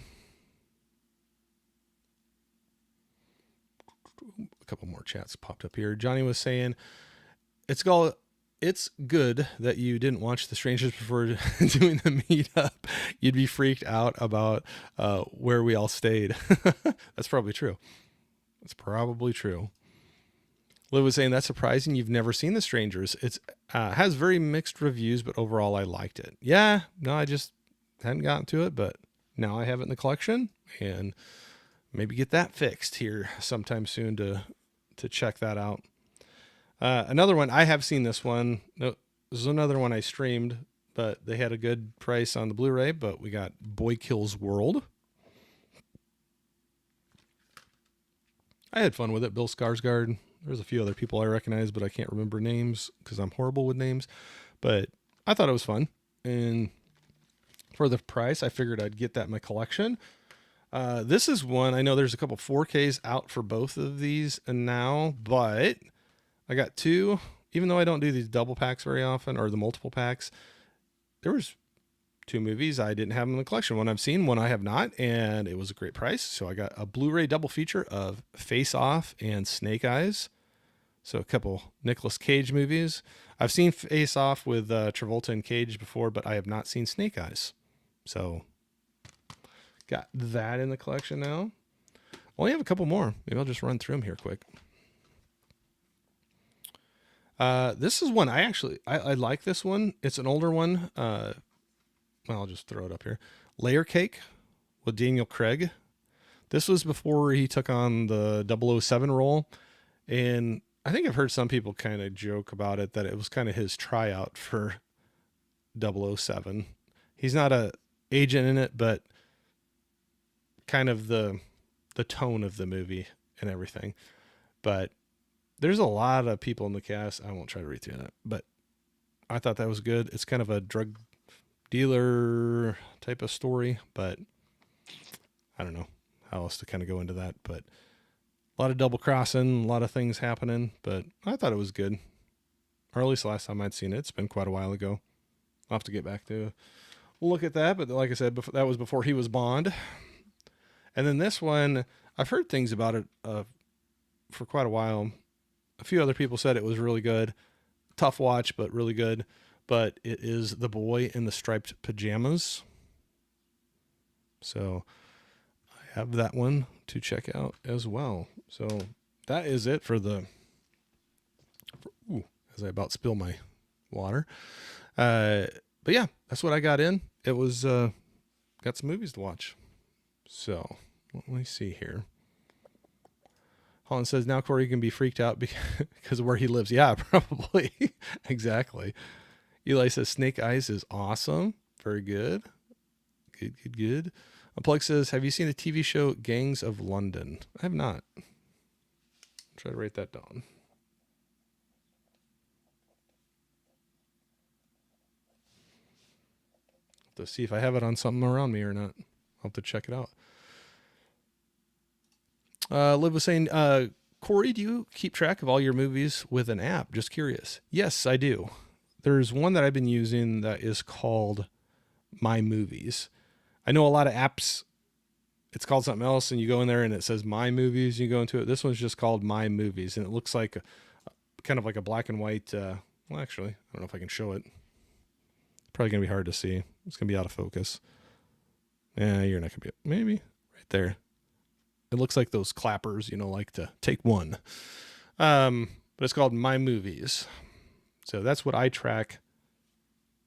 couple more chats popped up here. Johnny was saying, it's good that you didn't watch The Strangers before doing the meetup. You'd be freaked out about where we all stayed. That's probably true. That's probably true. Liv was saying, that's surprising you've never seen The Strangers. It's has very mixed reviews, but overall I liked it. Yeah, no, I just hadn't gotten to it, but now I have it in the collection, and maybe get that fixed here sometime soon to check that out. Another one, I have seen this one. No, this is another one I streamed, but they had a good price on the Blu-ray, but we got Boy Kills World. I had fun with it. Bill Skarsgård. There's a few other people I recognize, but I can't remember names because I'm horrible with names. But I thought it was fun. And for the price, I figured I'd get that in my collection. This is one, I know there's a couple 4Ks out for both of these and now, but I got two, even though I don't do these double packs very often or the multiple packs. There was two movies I didn't have in the collection. One I've seen, one I have not, and it was a great price. So I got a Blu-ray double feature of Face Off and Snake Eyes. So a couple Nicolas Cage movies. I've seen Face Off with Travolta and Cage before, but I have not seen Snake Eyes. So got that in the collection now. Only have a couple more. Maybe I'll just run through them here quick. This is one I like this one. It's an older one. Well, I'll just throw it up here. Layer Cake with Daniel Craig. This was before he took on the 007 role. And I think I've heard some people kind of joke about it, that it was kind of his tryout for 007. He's not a agent in it, but kind of the tone of the movie and everything. But there's a lot of people in the cast. I won't try to read through that, but I thought that was good. It's kind of a drug dealer type of story, but I don't know how else to kind of go into that. But a lot of double crossing, a lot of things happening, but I thought it was good. Or at least the last time I'd seen it. It's been quite a while ago. I'll have to get back to look at that. But like I said, that was before he was Bond. And then this one, I've heard things about it for quite a while. A few other people said it was really good. Tough watch, but really good. But it is The Boy in the Striped Pajamas. So I have that one to check out as well. So that is it for the... as I about spill my water. But yeah, that's what I got in. It was... got some movies to watch. So let me see here. Holland says, now Corey can be freaked out because of where he lives. Yeah, probably. Exactly. Eli says, Snake Eyes is awesome. Very good. Good. Unplug says, have you seen the TV show Gangs of London? I have not. Try to write that down. To see if I have it on something around me or not. I'll have to check it out. Liv was saying, Corey, do you keep track of all your movies with an app? Just curious. Yes, I do. There's one that I've been using that is called My Movies. I know a lot of apps, it's called something else, and you go in there and it says My Movies. You go into it. This one's just called My Movies, and it looks like kind of like a black and white. Well, actually, I don't know if I can show it. Probably going to be hard to see. It's going to be out of focus. Yeah, you're not going to be... Maybe. Right there. It looks like those clappers, like to take one. But it's called My Movies. So that's what I track,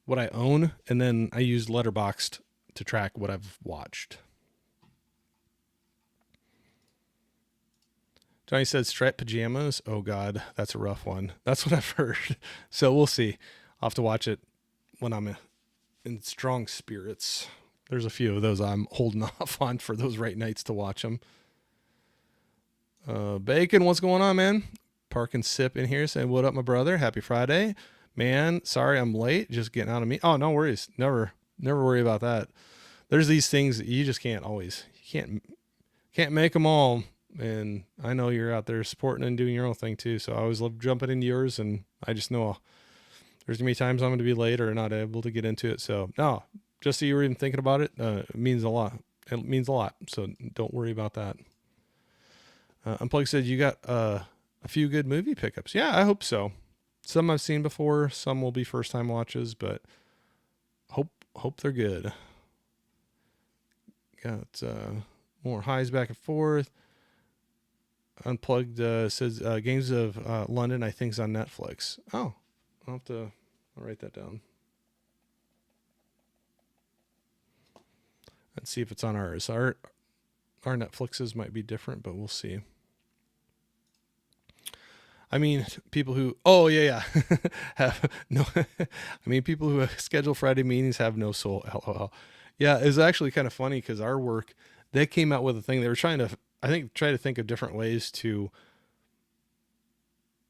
what I own, and then I use Letterboxd to track what I've watched. Johnny said striped pajamas. Oh, God, that's a rough one. That's what I've heard. So we'll see. I'll have to watch it when I'm in strong spirits. There's a few of those I'm holding off on for those right nights to watch them. Bacon, what's going on, man? Park and Sip in here saying, what up, my brother? Happy Friday. Man, sorry I'm late. Just getting out of me. Oh, no worries. Never worry about that. There's these things that you just can't always, you can't make them all. And I know you're out there supporting and doing your own thing too. So I always love jumping into yours, and I just know there's gonna be times I'm going to be late or not able to get into it. So no, just so you were even thinking about it, it means a lot. It means a lot. So don't worry about that. Unplugged said you got a few good movie pickups. Yeah, I hope so. Some I've seen before, some will be first time watches, but hope they're good. Got more highs back and forth. Unplugged says Gangs of London, I think, is on Netflix. Oh, I'll write that down. Let's see if it's on ours. Our Netflixes might be different, but we'll see. I mean, people who, have no, I mean, people who schedule Friday meetings have no soul. LOL. Yeah, it's actually kind of funny because our work, they came out with a thing. They were trying to think of different ways to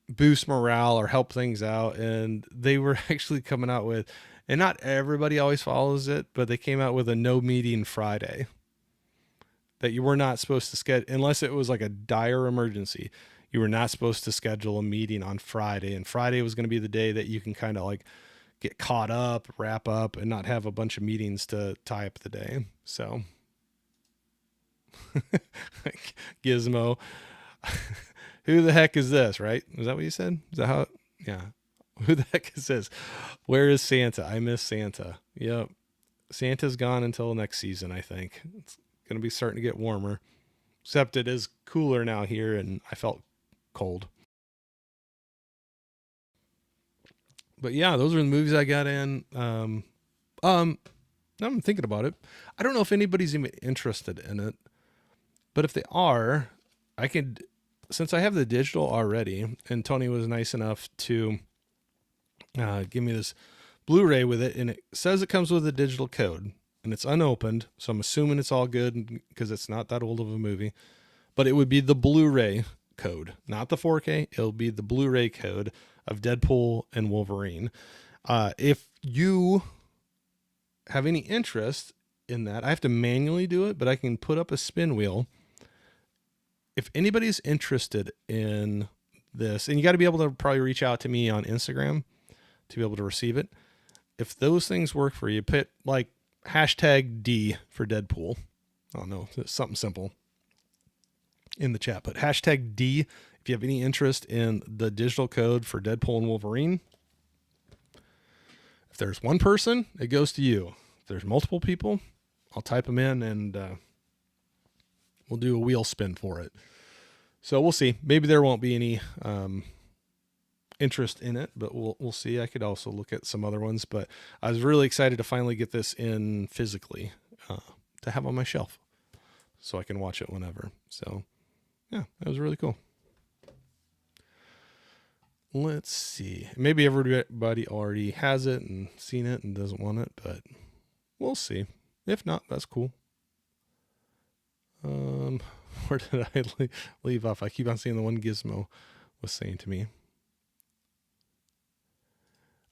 boost morale or help things out. And they were actually coming out with, and not everybody always follows it, but they came out with a no meeting Friday that you were not supposed to schedule unless it was like a dire emergency. You were not supposed to schedule a meeting on Friday, and Friday was going to be the day that you can kind of like get caught up, wrap up, and not have a bunch of meetings to tie up the day. So Gizmo, who the heck is this, right? Is that what you said? Is that how? Yeah. Who the heck is this? Where is Santa? I miss Santa. Yep. Santa's gone until next season, I think. It's going to be starting to get warmer. Except it is cooler now here, and I felt cold. But yeah, those are the movies I got in. Now I'm thinking about it. I don't know if anybody's even interested in it, but if they are, I could, since I have the digital already, and Tony was nice enough to give me this Blu-ray with it, and it says it comes with a digital code, and it's unopened, so I'm assuming it's all good because it's not that old of a movie. But it would be the Blu-ray code, not the 4K. It'll be the Blu-ray code of Deadpool and Wolverine. If you have any interest in that, I have to manually do it, but I can put up a spin wheel. If anybody's interested in this, and you got to be able to probably reach out to me on Instagram to be able to receive it. if those things work for you, put like hashtag D for Deadpool. I don't know, something simple in the chat, but hashtag D if you have any interest in the digital code for Deadpool and Wolverine. If there's one person, it goes to you. If there's multiple people, I'll type them in and we'll do a wheel spin for it. So we'll see. Maybe there won't be any interest in it, but we'll see. I could also look at some other ones, but I was really excited to finally get this in physically to have on my shelf so I can watch it whenever. So yeah, that was really cool. Let's see. Maybe everybody already has it and seen it and doesn't want it, but we'll see. If not, that's cool. Where did I leave off? I keep on seeing the one Gizmo was saying to me.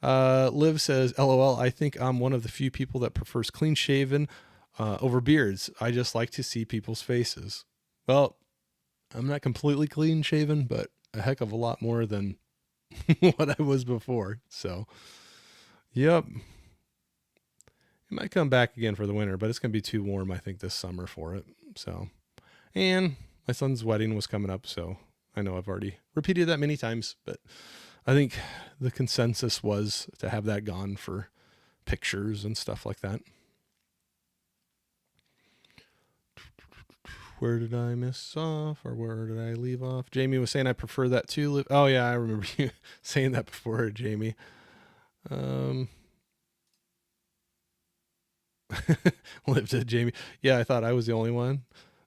Liv says, LOL, I think I'm one of the few people that prefers clean shaven over beards. I just like to see people's faces. Well, I'm not completely clean shaven, but a heck of a lot more than what I was before. So, yep. It might come back again for the winter, but it's going to be too warm, I think, this summer for it. So, and my son's wedding was coming up, so I know I've already repeated that many times, but I think the consensus was to have that gone for pictures and stuff like that. Where did I miss off, or where did I leave off? Jamie was saying I prefer that too. Oh yeah, I remember you saying that before, Jamie. Lived it, Jamie. Yeah, I thought I was the only one.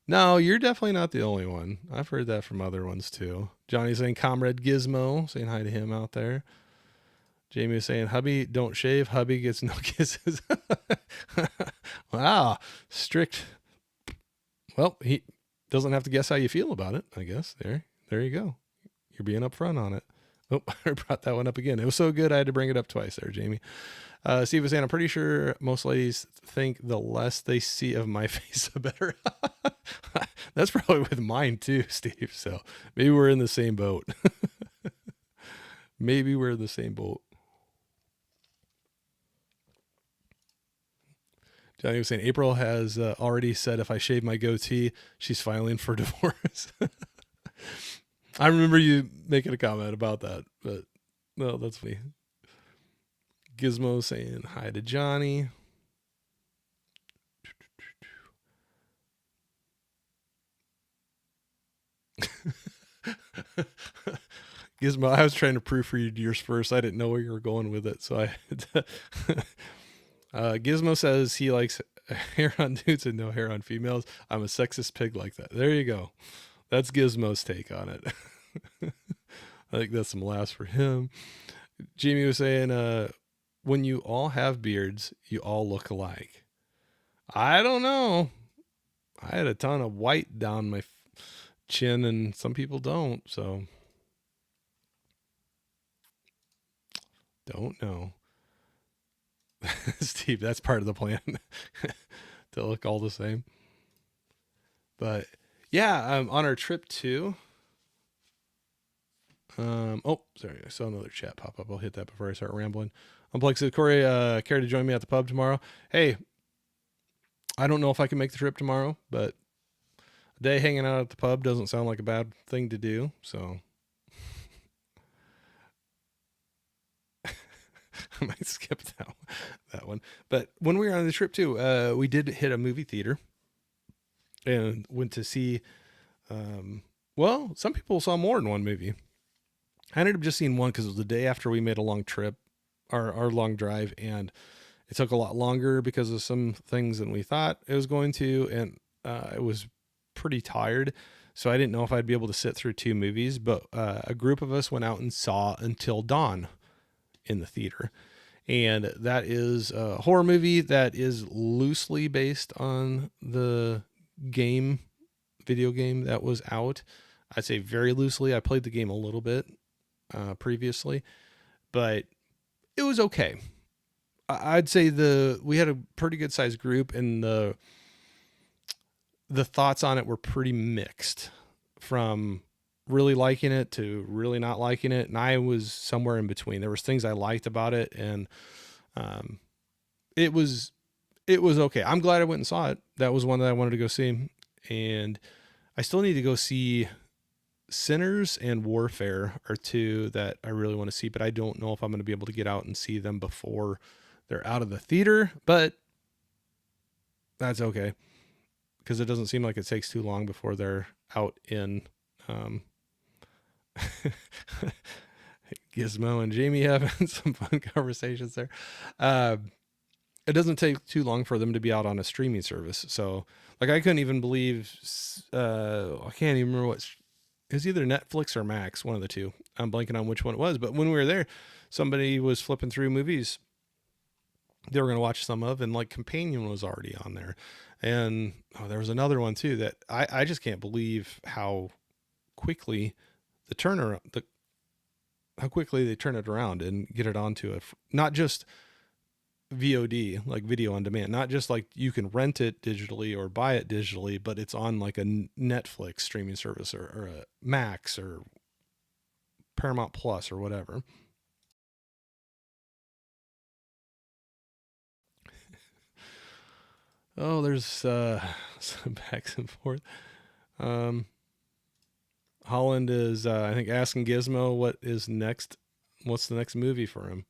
No, you're definitely not the only one. I've heard that from other ones too. Johnny's saying Comrade Gizmo, saying hi to him out there. Jamie was saying, hubby, don't shave. Hubby gets no kisses. Wow, strict. Well, he doesn't have to guess how you feel about it, I guess. There you go. You're being upfront on it. Oh, I brought that one up again. It was so good I had to bring it up twice there, Jamie. Steve was saying, I'm pretty sure most ladies think the less they see of my face, the better. That's probably with mine too, Steve. So maybe we're in the same boat. Maybe we're in the same boat. Johnny was saying, April has already said if I shave my goatee, she's filing for divorce. I remember you making a comment about that, but no, that's funny. Gizmo saying hi to Johnny. Gizmo, I was trying to proofread yours first. I didn't know where you were going with it, so Gizmo says he likes hair on dudes and no hair on females. I'm a sexist pig like that. There you go. That's Gizmo's take on it. I think that's some laughs for him. Jamie was saying, when you all have beards, you all look alike. I don't know. I had a ton of white down my chin and some people don't, so don't know. Steve, that's part of the plan to look all the same. But yeah, on our trip too. Oh, sorry, I saw another chat pop up. I'll hit that before I start rambling. Unplugged said, Corey, care to join me at the pub tomorrow? Hey, I don't know if I can make the trip tomorrow, but a day hanging out at the pub doesn't sound like a bad thing to do. So I might skip that one. But when we were on the trip too, we did hit a movie theater and went to see, well, some people saw more than one movie. I ended up just seeing one because it was the day after we made a long trip, our long drive, and it took a lot longer because of some things than we thought it was going to, and I was pretty tired, so I didn't know if I'd be able to sit through two movies, but a group of us went out and saw Until Dawn in the theater, and that is a horror movie that is loosely based on the video game that was out. I'd say very loosely. I played the game a little bit previously, but it was okay. I'd say we had a pretty good sized group, and the thoughts on it were pretty mixed, from really liking it to really not liking it. And I was somewhere in between. There was things I liked about it, and Um, it was okay. I'm glad I went and saw it. That was one that I wanted to go see, and I still need to go see Sinners and Warfare are two that I really want to see, but I don't know if I'm going to be able to get out and see them before they're out of the theater, but that's okay because it doesn't seem like it takes too long before they're out in um, Gizmo and Jamie having some fun conversations there. Uh, it doesn't take too long for them to be out on a streaming service. So, like, I couldn't even believe, I can't even remember what, it was either Netflix or Max, one of the two. I'm blanking on which one it was. But when we were there, somebody was flipping through movies they were going to watch some of, and like Companion was already on there. And there was another one too that I just can't believe how quickly how quickly they turn it around and get it onto not just VOD, like video on demand, not just like you can rent it digitally or buy it digitally, but it's on like a Netflix streaming service or a Max or Paramount Plus or whatever. Oh, there's some backs and forth. Um, Holland is, I think, asking Gizmo what is next. What's the next movie for him?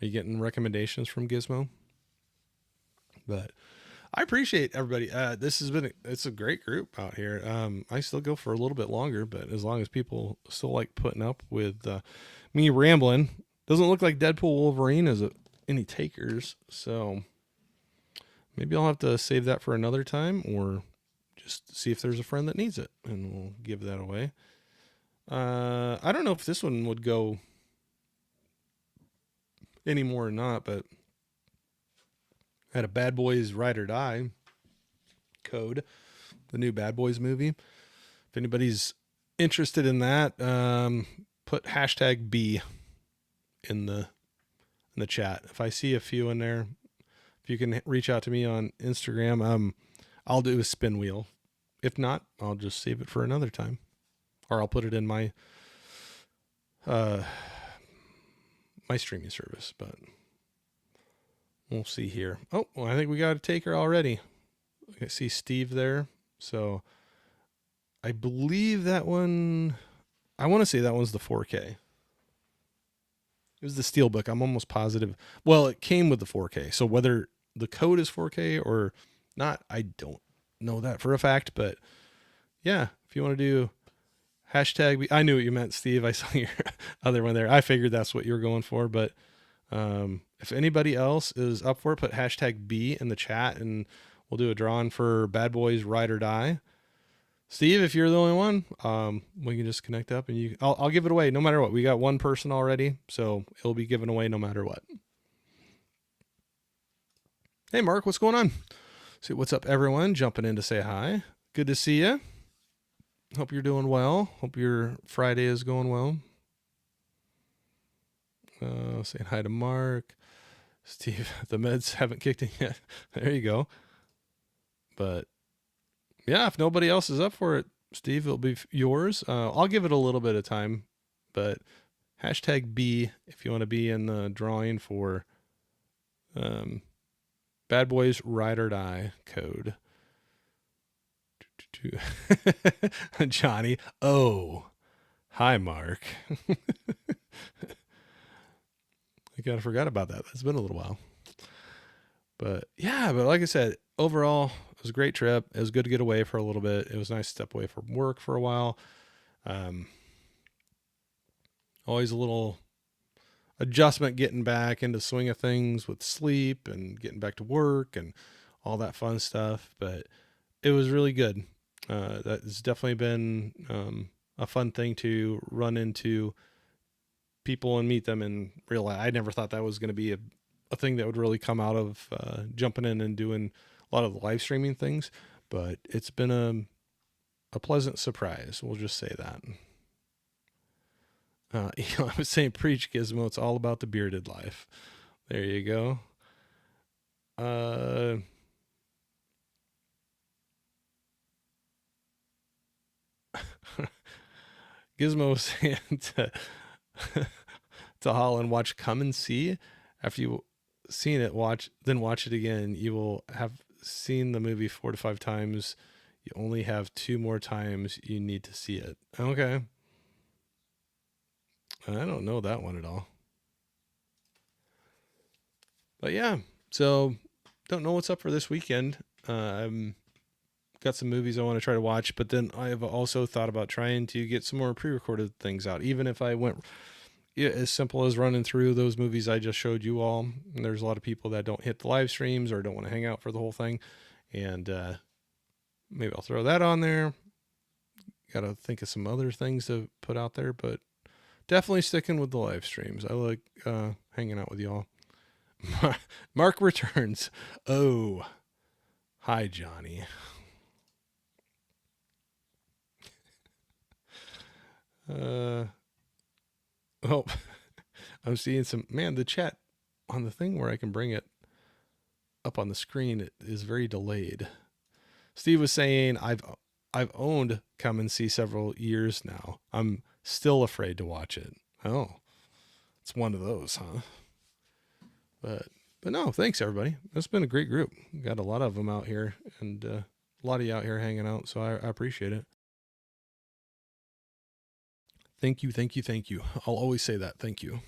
Are you getting recommendations from Gizmo? But I appreciate everybody. This has been it's a great group out here. I still go for a little bit longer, but as long as people still like putting up with me rambling, doesn't look like Deadpool Wolverine has any takers. So maybe I'll have to save that for another time, or just see if there's a friend that needs it, and we'll give that away. I don't know if this one would go anymore or not, but I had a Bad Boys Ride or Die code, the new Bad Boys movie. If anybody's interested in that, put hashtag B in the chat. If I see a few in there, if you can reach out to me on Instagram, I'll do a spin wheel. If not, I'll just save it for another time, or I'll put it in my my streaming service. But we'll see here. Oh, well, I think we got a taker already. I see Steve there. So I believe that one, I want to say that one's the 4K. It was the Steelbook. I'm almost positive. Well, it came with the 4K. So whether the code is 4K or not, I don't know that for a fact. But yeah, if you want to do hashtag, I knew what you meant, Steve. I saw your other one there. I figured that's what you're going for. But if anybody else is up for it, put hashtag B in the chat, and we'll do a drawing for Bad Boys Ride or Die. Steve, if you're the only one, we can just connect up, and I'll give it away no matter what. We got one person already, so it'll be given away no matter what. Hey, Mark, what's going on? See, what's up, everyone? Jumping in to say hi. Good to see you. Hope you're doing well. Hope your Friday is going well. Saying hi to Mark. Steve, the meds haven't kicked in yet. There you go. But yeah, if nobody else is up for it, Steve, it'll be yours. I'll give it a little bit of time, but hashtag B if you want to be in the drawing for Bad Boys Ride or Die code. Johnny. Oh, hi, Mark. I kind of forgot about that. That's been a little while. But yeah, but like I said, overall, it was a great trip. It was good to get away for a little bit. It was nice to step away from work for a while. Always a little adjustment getting back into the swing of things with sleep and getting back to work and all that fun stuff. But it was really good. That has definitely been a fun thing to run into people and meet them and realize. I never thought that was going to be a thing that would really come out of jumping in and doing a lot of the live streaming things, but it's been a pleasant surprise. We'll just say that. I was saying, preach, Gizmo. It's all about the bearded life. There you go. Gizmo was saying to Holland, watch Come and See after you seen it, then watch it again, you will have seen the movie 4 to 5 times. You only have 2 more times you need to see it. Okay. I don't know that one at all. But yeah, so don't know what's up for this weekend. I'm got some movies I want to try to watch, but then I have also thought about trying to get some more pre-recorded things out. Even if I went as simple as running through those movies I just showed you all. And there's a lot of people that don't hit the live streams or don't want to hang out for the whole thing, and maybe I'll throw that on there. Got to think of some other things to put out there, but definitely sticking with the live streams. I like hanging out with y'all. Mark returns. Oh, hi, Johnny. Oh, I'm seeing the chat on the thing where I can bring it up on the screen. It is very delayed. Steve was saying, I've owned Come and See several years now. I'm still afraid to watch it. Oh, it's one of those, huh? But no, thanks everybody. It's been a great group. Got a lot of them out here, and a lot of you out here hanging out, so I appreciate it. Thank you. I'll always say that. Thank you.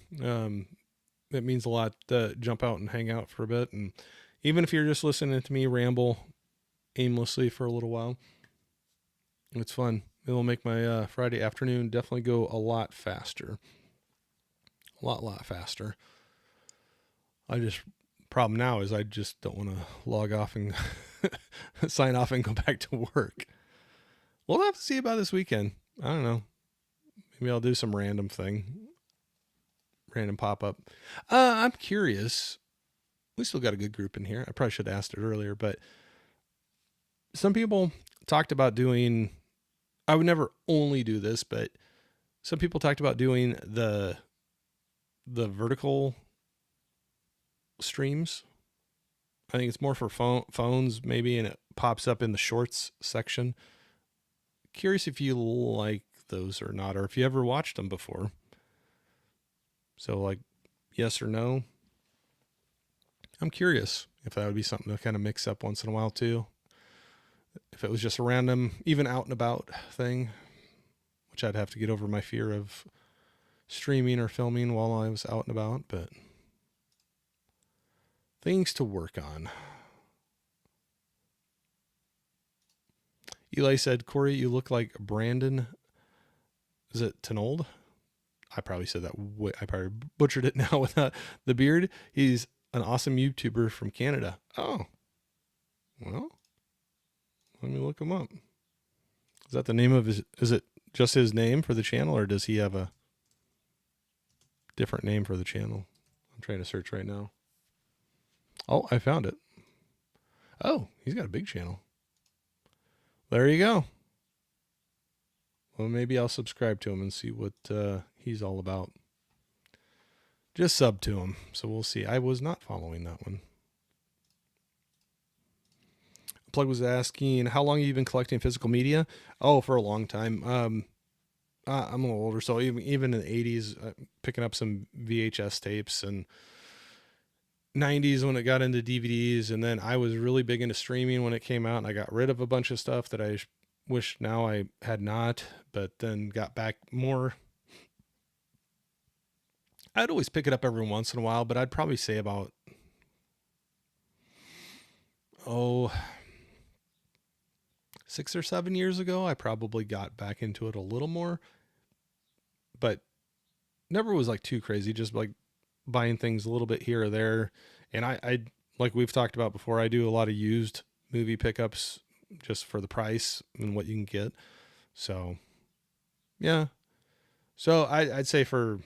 It means a lot to jump out and hang out for a bit, and even if you're just listening to me ramble aimlessly for a little while, it's fun. It'll make my Friday afternoon definitely go a lot faster. A lot faster. Problem now is I just don't want to log off and sign off and go back to work. We'll have to see about this weekend. I don't know. Maybe I'll do some random pop-up. I'm curious. We still got a good group in here. I probably should have asked it earlier, but some people talked about doing, I would never only do this, but some people talked about doing the vertical streams. I think it's more for phones maybe, and it pops up in the shorts section. Curious if you like those or not, or if you ever watched them before. So like, yes or no. I'm curious if that would be something to kind of mix up once in a while too. If it was just a random, even out and about thing, which I'd have to get over my fear of streaming or filming while I was out and about, but things to work on. Eli said, Corey, you look like Brandon. Is it Tenold? I probably said that. I probably butchered it now with the beard. He's an awesome YouTuber from Canada. Oh, well, let me look him up. Is that the name of his? Is it just his name for the channel, or does he have a different name for the channel? I'm trying to search right now. Oh, I found it. Oh, he's got a big channel. There you go. Well, maybe I'll subscribe to him and see what he's all about. Just sub to him, so we'll see. I was not following that one. Plug was asking, how long have you been collecting physical media? Oh, for a long time. I'm a little older, so even in the 80s, picking up some VHS tapes, and 90s when it got into DVDs, and then I was really big into streaming when it came out, and I got rid of a bunch of stuff that I wish now I had not, but then got back more. I'd always pick it up every once in a while, but I'd probably say about 6 or 7 years ago, I probably got back into it a little more, but never was like too crazy, just like buying things a little bit here or there. And I like we've talked about before, I do a lot of used movie pickups just for the price and what you can get. So yeah. So I'd say for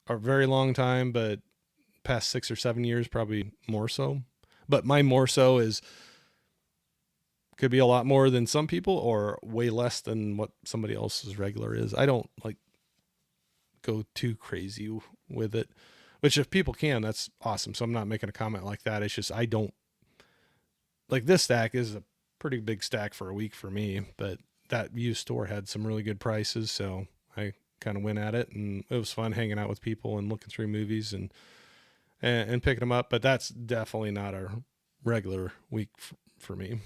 a very long time, but past 6 or 7 years, probably more so. But my more so could be a lot more than some people, or way less than what somebody else's regular is. I don't like go too crazy with it, which if people can, that's awesome. So I'm not making a comment like that. It's just, I don't like, this stack is a pretty big stack for a week for me, but that used store had some really good prices. So I kind of went at it, and it was fun hanging out with people and looking through movies. And and picking them up. But that's definitely not a regular week for me.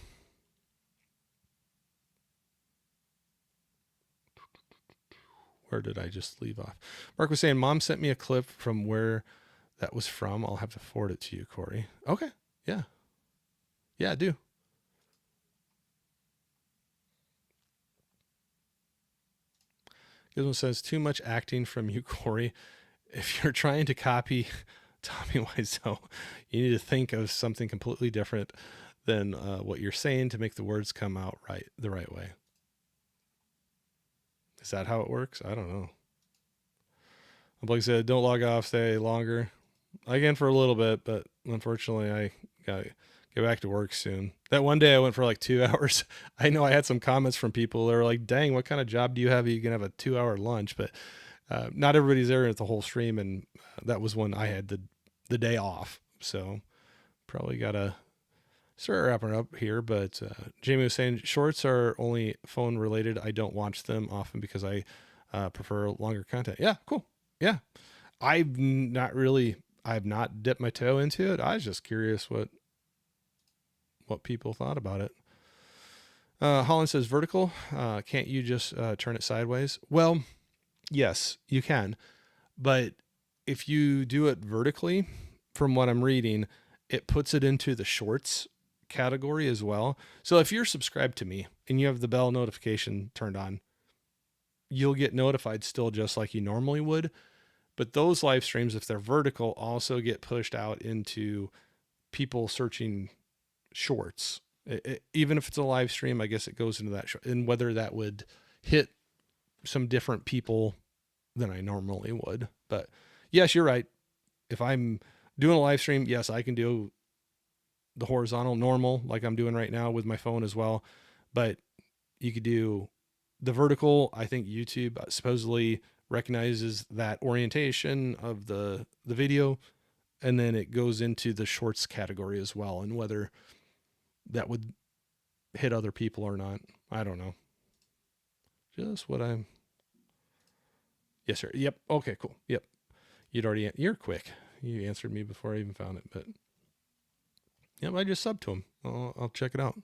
Where did I just leave off? Mark was saying, Mom sent me a clip from where that was from. I'll have to forward it to you, Corey. Okay. Yeah. Yeah, I do. Gizmo says, too much acting from you, Corey. If you're trying to copy Tommy Wiseau, you need to think of something completely different than what you're saying to make the words come out the right way. Is that how it works? I don't know. Blake said, don't log off, stay longer. I can for a little bit, but unfortunately I got to get back to work soon. That one day I went for like 2 hours. I know I had some comments from people that were like, dang, what kind of job do you have? You can have a 2-hour lunch, but not everybody's there at the whole stream. And that was when I had the day off. So probably got to start wrapping up here. But Jamie was saying shorts are only phone related. I don't watch them often because I prefer longer content. Yeah, cool. Yeah. I've not dipped my toe into it. I was just curious what people thought about it. Holland says vertical. Can't you just turn it sideways? Well, yes, you can. But if you do it vertically, from what I'm reading, it puts it into the shorts category as well. So if you're subscribed to me and you have the bell notification turned on, you'll get notified still just like you normally would. But those live streams, if they're vertical, also get pushed out into people searching shorts. Even if it's a live stream, I guess it goes into that. And whether that would hit some different people than I normally would. But yes, you're right. If I'm doing a live stream, yes, I can do the horizontal normal like I'm doing right now with my phone as well. But you could do the vertical. I think YouTube supposedly recognizes that orientation of the video, and then it goes into the shorts category as well. And whether that would hit other people or not, I don't know. Just what I'm. Yes, sir. Yep. Okay, cool. Yep. You're quick. You answered me before I even found it, but yep, I just subbed to him. I'll check it out.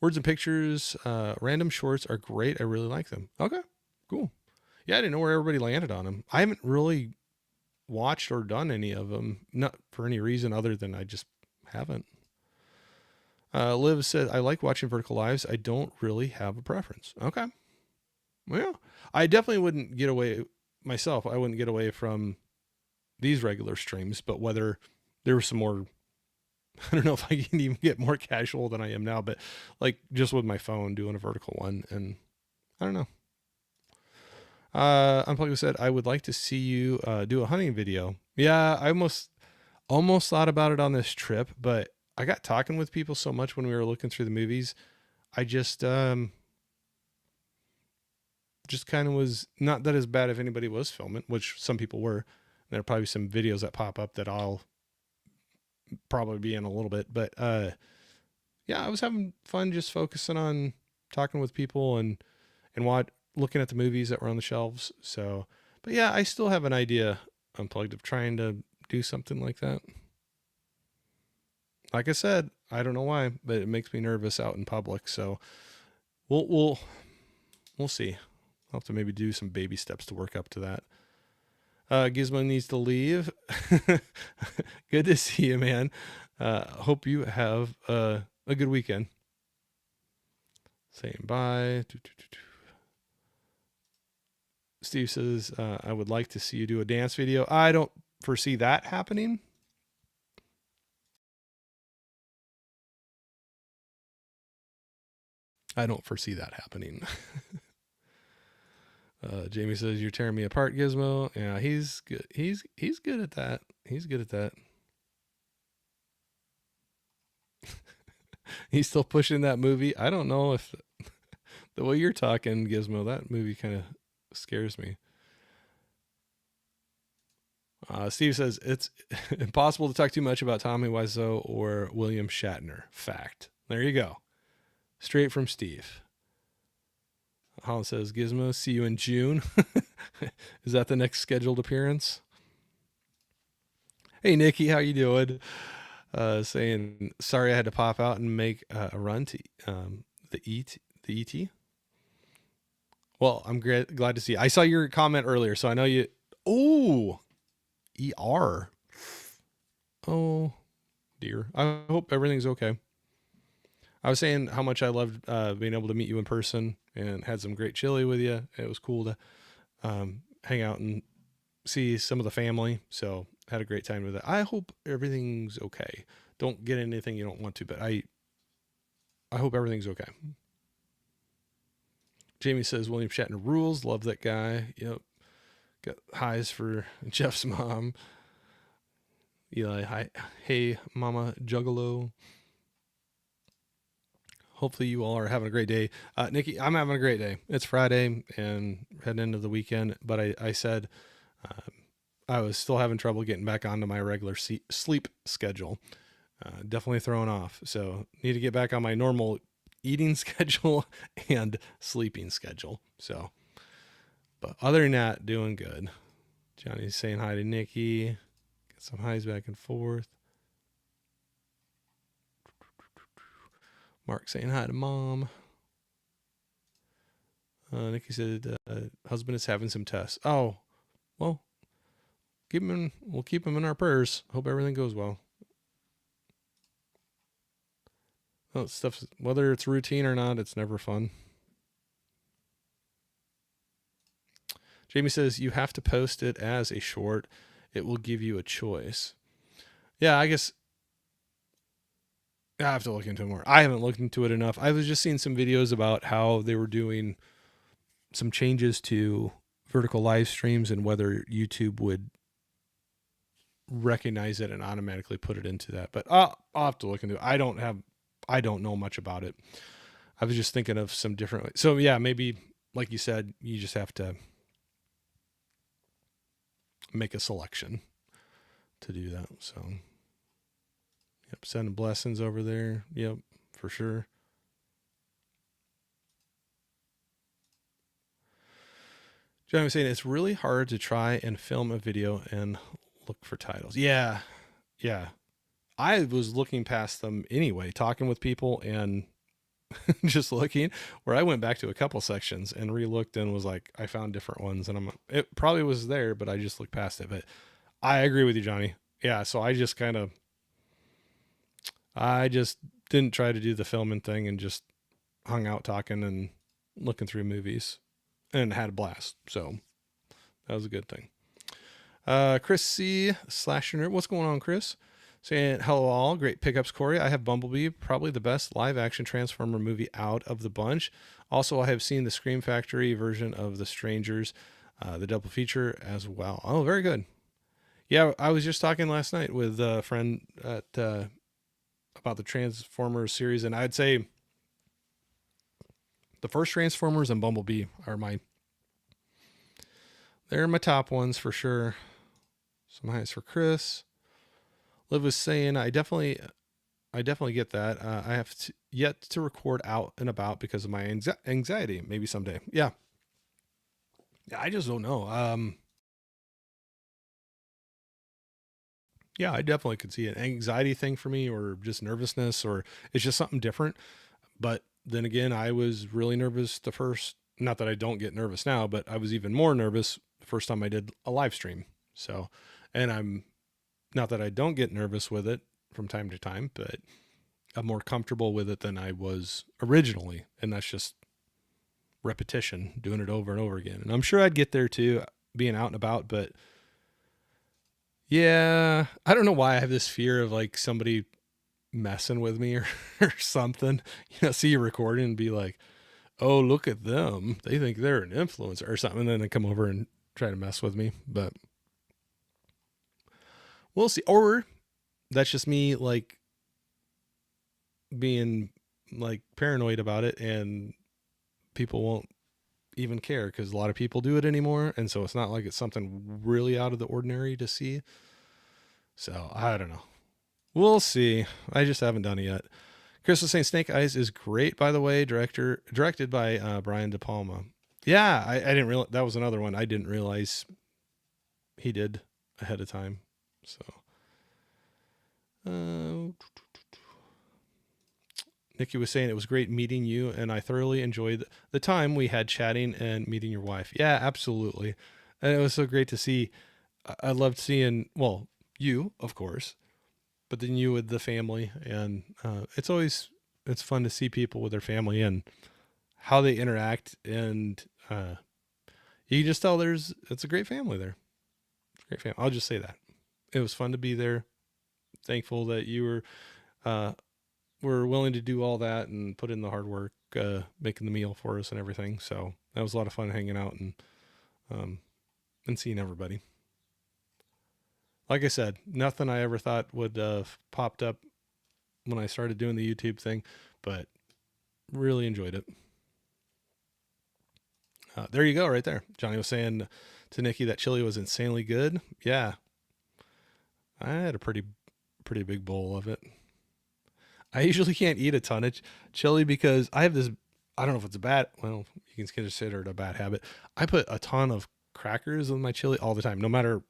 Words and pictures, random shorts are great. I really like them. Okay, cool. Yeah, I didn't know where everybody landed on them. I haven't really watched or done any of them, not for any reason other than I just haven't. Liv said, I like watching vertical lives. I don't really have a preference. Okay. Well, I definitely wouldn't get away myself. I wouldn't get away from these regular streams, but whether there was some more, I don't know if I can even get more casual than I am now, but like just with my phone doing a vertical one, and I don't know. Unplugged said, I would like to see you do a hunting video. Yeah, I almost thought about it on this trip, but I got talking with people so much when we were looking through the movies. I just kind of was not that as bad if anybody was filming, which some people were. There are probably some videos that pop up that I'll probably be in a little bit, but yeah, I was having fun just focusing on talking with people and looking at the movies that were on the shelves. So, but yeah, I still have an idea, Unplugged, of trying to do something like that. Like I said, I don't know why, but it makes me nervous out in public. So we'll see. I'll have to maybe do some baby steps to work up to that. Gizmo needs to leave. Good to see you, man. Hope you have a good weekend. Saying bye. Steve says, I would like to see you do a dance video. I don't foresee that happening. Jamie says, you're tearing me apart, Gizmo. Yeah, he's good. He's good at that. He's good at that. He's still pushing that movie. I don't know if the way you're talking, Gizmo, that movie kind of scares me. Steve says, it's impossible to talk too much about Tommy Wiseau or William Shatner. Fact. There you go. Straight from Steve. Holland says, Gizmo, see you in June. Is that the next scheduled appearance? Hey Nikki, how you doing? Saying sorry I had to pop out and make a run to the ET. Well, I'm glad to see you. I saw your comment earlier, so I know you. Oh, ER. Oh dear. I hope everything's okay. I was saying how much I loved being able to meet you in person and had some great chili with you. It was cool to hang out and see some of the family. So had a great time with it. I hope everything's okay. Don't get anything you don't want to, but I hope everything's okay. Jamie says William Shatner rules. Love that guy. Yep. Got highs for Jeff's mom. Eli, hi, hey, Mama Juggalo. Hopefully you all are having a great day. Nikki, I'm having a great day. It's Friday and heading into the weekend, but I said I was still having trouble getting back onto my regular sleep schedule. Definitely thrown off. So need to get back on my normal eating schedule and sleeping schedule. So, but other than that, doing good. Johnny's saying hi to Nikki. Get some highs back and forth. Mark saying hi to mom. Nikki said husband is having some tests. Oh, well, we'll keep him in our prayers. Hope everything goes well. Well, stuff, whether it's routine or not, it's never fun. Jamie says you have to post it as a short. It will give you a choice. Yeah, I guess I have to look into it more. I haven't looked into it enough. I was just seeing some videos about how they were doing some changes to vertical live streams and whether YouTube would recognize it and automatically put it into that. But I'll have to look into it. I don't know much about it. I was just thinking of some different ways. So yeah, maybe like you said, you just have to make a selection to do that. So yep, sending blessings over there. Yep, for sure. John was saying it's really hard to try and film a video and look for titles. Yeah. Yeah. I was looking past them anyway, talking with people and just looking, where I went back to a couple sections and re-looked and was like, I found different ones and it probably was there, but I just looked past it. But I agree with you, Johnny. Yeah. So I just didn't try to do the filming thing and just hung out talking and looking through movies and had a blast. So that was a good thing. Chris C. Slasher Nerd. What's going on, Chris? Saying hello all. Great pickups, Corey. I have Bumblebee, probably the best live action Transformer movie out of the bunch. Also, I have seen the Scream Factory version of The Strangers, the double feature as well. Oh, very good. Yeah, I was just talking last night with a friend about the Transformers series, and I'd say the first Transformers and Bumblebee are they're my top ones for sure. Some highs for Chris. Liv was saying, I definitely get that. I have yet to record out and about because of my anxiety. Maybe someday. Yeah. Yeah, I just don't know. Yeah, I definitely could see an anxiety thing for me, or just nervousness, or it's just something different. But then again, I was really nervous the first. Not that I don't get nervous now, but I was even more nervous the first time I did a live stream. So, and I'm not that I don't get nervous with it from time to time, but I'm more comfortable with it than I was originally. And that's just repetition, doing it over and over again. And I'm sure I'd get there too, being out and about. But yeah, I don't know why I have this fear of like somebody messing with me or something. See you recording and be like, oh, look at them. They think they're an influencer or something. And then they come over and try to mess with me. But we'll see. Or that's just me like being like paranoid about it and people won't even care because a lot of people do it anymore. And so it's not like it's something really out of the ordinary to see. So I don't know. We'll see. I just haven't done it yet. Chris was saying Snake Eyes is great, by the way. Directed by Brian De Palma. Yeah, I didn't realize that was another one I didn't realize he did ahead of time. So Uh, Nikki was saying it was great meeting you, and I thoroughly enjoyed the time we had chatting and meeting your wife. Yeah, absolutely. And it was so great to see. I loved seeing, well, you, of course, but then you with the family. And it's fun to see people with their family and how they interact. And you can just tell it's a great family there. It's a great family. I'll just say that. It was fun to be there. Thankful that you uh, were willing to do all that and put in the hard work, making the meal for us and everything. So that was a lot of fun hanging out um, and seeing everybody. Like I said, nothing I ever thought would have popped up when I started doing the YouTube thing, but really enjoyed it. There you go, right there. Johnny was saying to Nikki that chili was insanely good. Yeah, I had a pretty big bowl of it. I usually can't eat a ton of chili because I have this. I don't know if it's a bad. Well, you can consider it a bad habit. I put a ton of crackers in my chili all the time, no matter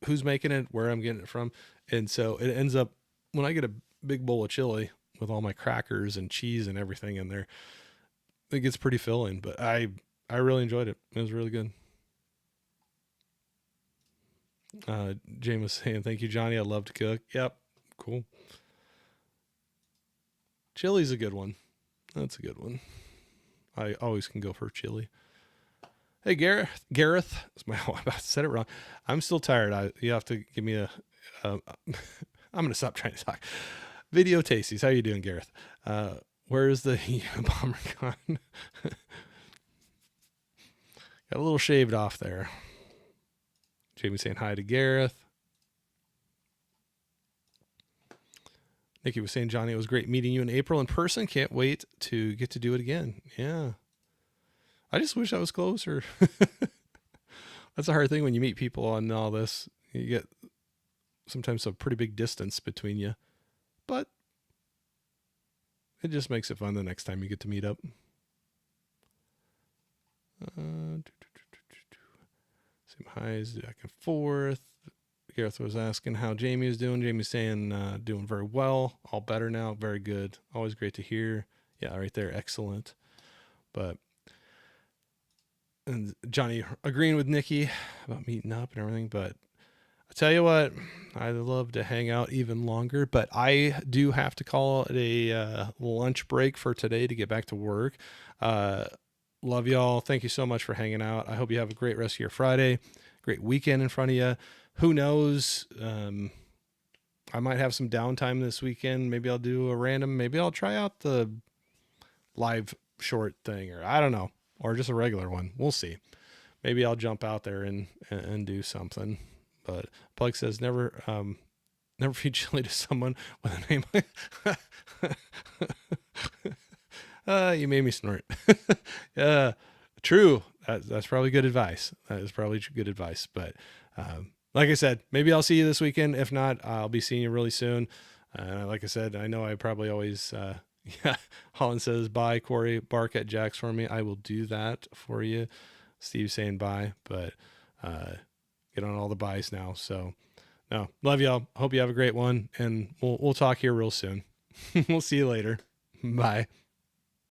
who's making it, where I'm getting it from, and so it ends up when I get a big bowl of chili with all my crackers and cheese and everything in there, it gets pretty filling. But I really enjoyed it. It was really good. James was saying, "Thank you, Johnny. I love to cook." Yep, cool. Chili's a good one. That's a good one. I always can go for chili. Hey, Gareth. I said it wrong. I'm still tired. You have to give me I'm going to stop trying to talk. Video Tasties. How you doing, Gareth? Where's the bomber gun? Got a little shaved off there. Jamie saying hi to Gareth. Nikki was saying, Johnny, it was great meeting you in April in person. Can't wait to get to do it again. Yeah. I just wish I was closer. That's a hard thing when you meet people on all this. You get sometimes a pretty big distance between you, but it just makes it fun the next time you get to meet up. Some highs back and forth. Gareth was asking how Jamie is doing. Jamie's saying doing very well, all better now, very good. Always great to hear. Yeah, right there, excellent. But and Johnny agreeing with Nikki about meeting up and everything. But I tell you what, I'd love to hang out even longer. But I do have to call it a lunch break for today to get back to work. Love y'all. Thank you so much for hanging out. I hope you have a great rest of your Friday. Great weekend in front of you. Who knows? I might have some downtime this weekend. Maybe I'll do a random. Maybe I'll try out the live short thing, or I don't know, or just a regular one. We'll see. Maybe I'll jump out there and do something. But Plug says never feed chili to someone with a name. You made me snort. True. That's probably good advice. That is probably good advice. But like I said, maybe I'll see you this weekend. If not, I'll be seeing you really soon. Like I said, I know I probably always, yeah. Holland says, bye, Corey. Bark at Jax for me. I will do that for you. Steve's saying bye, but get on all the buys now. So, no, love y'all. Hope you have a great one, and we'll talk here real soon. We'll see you later. Bye.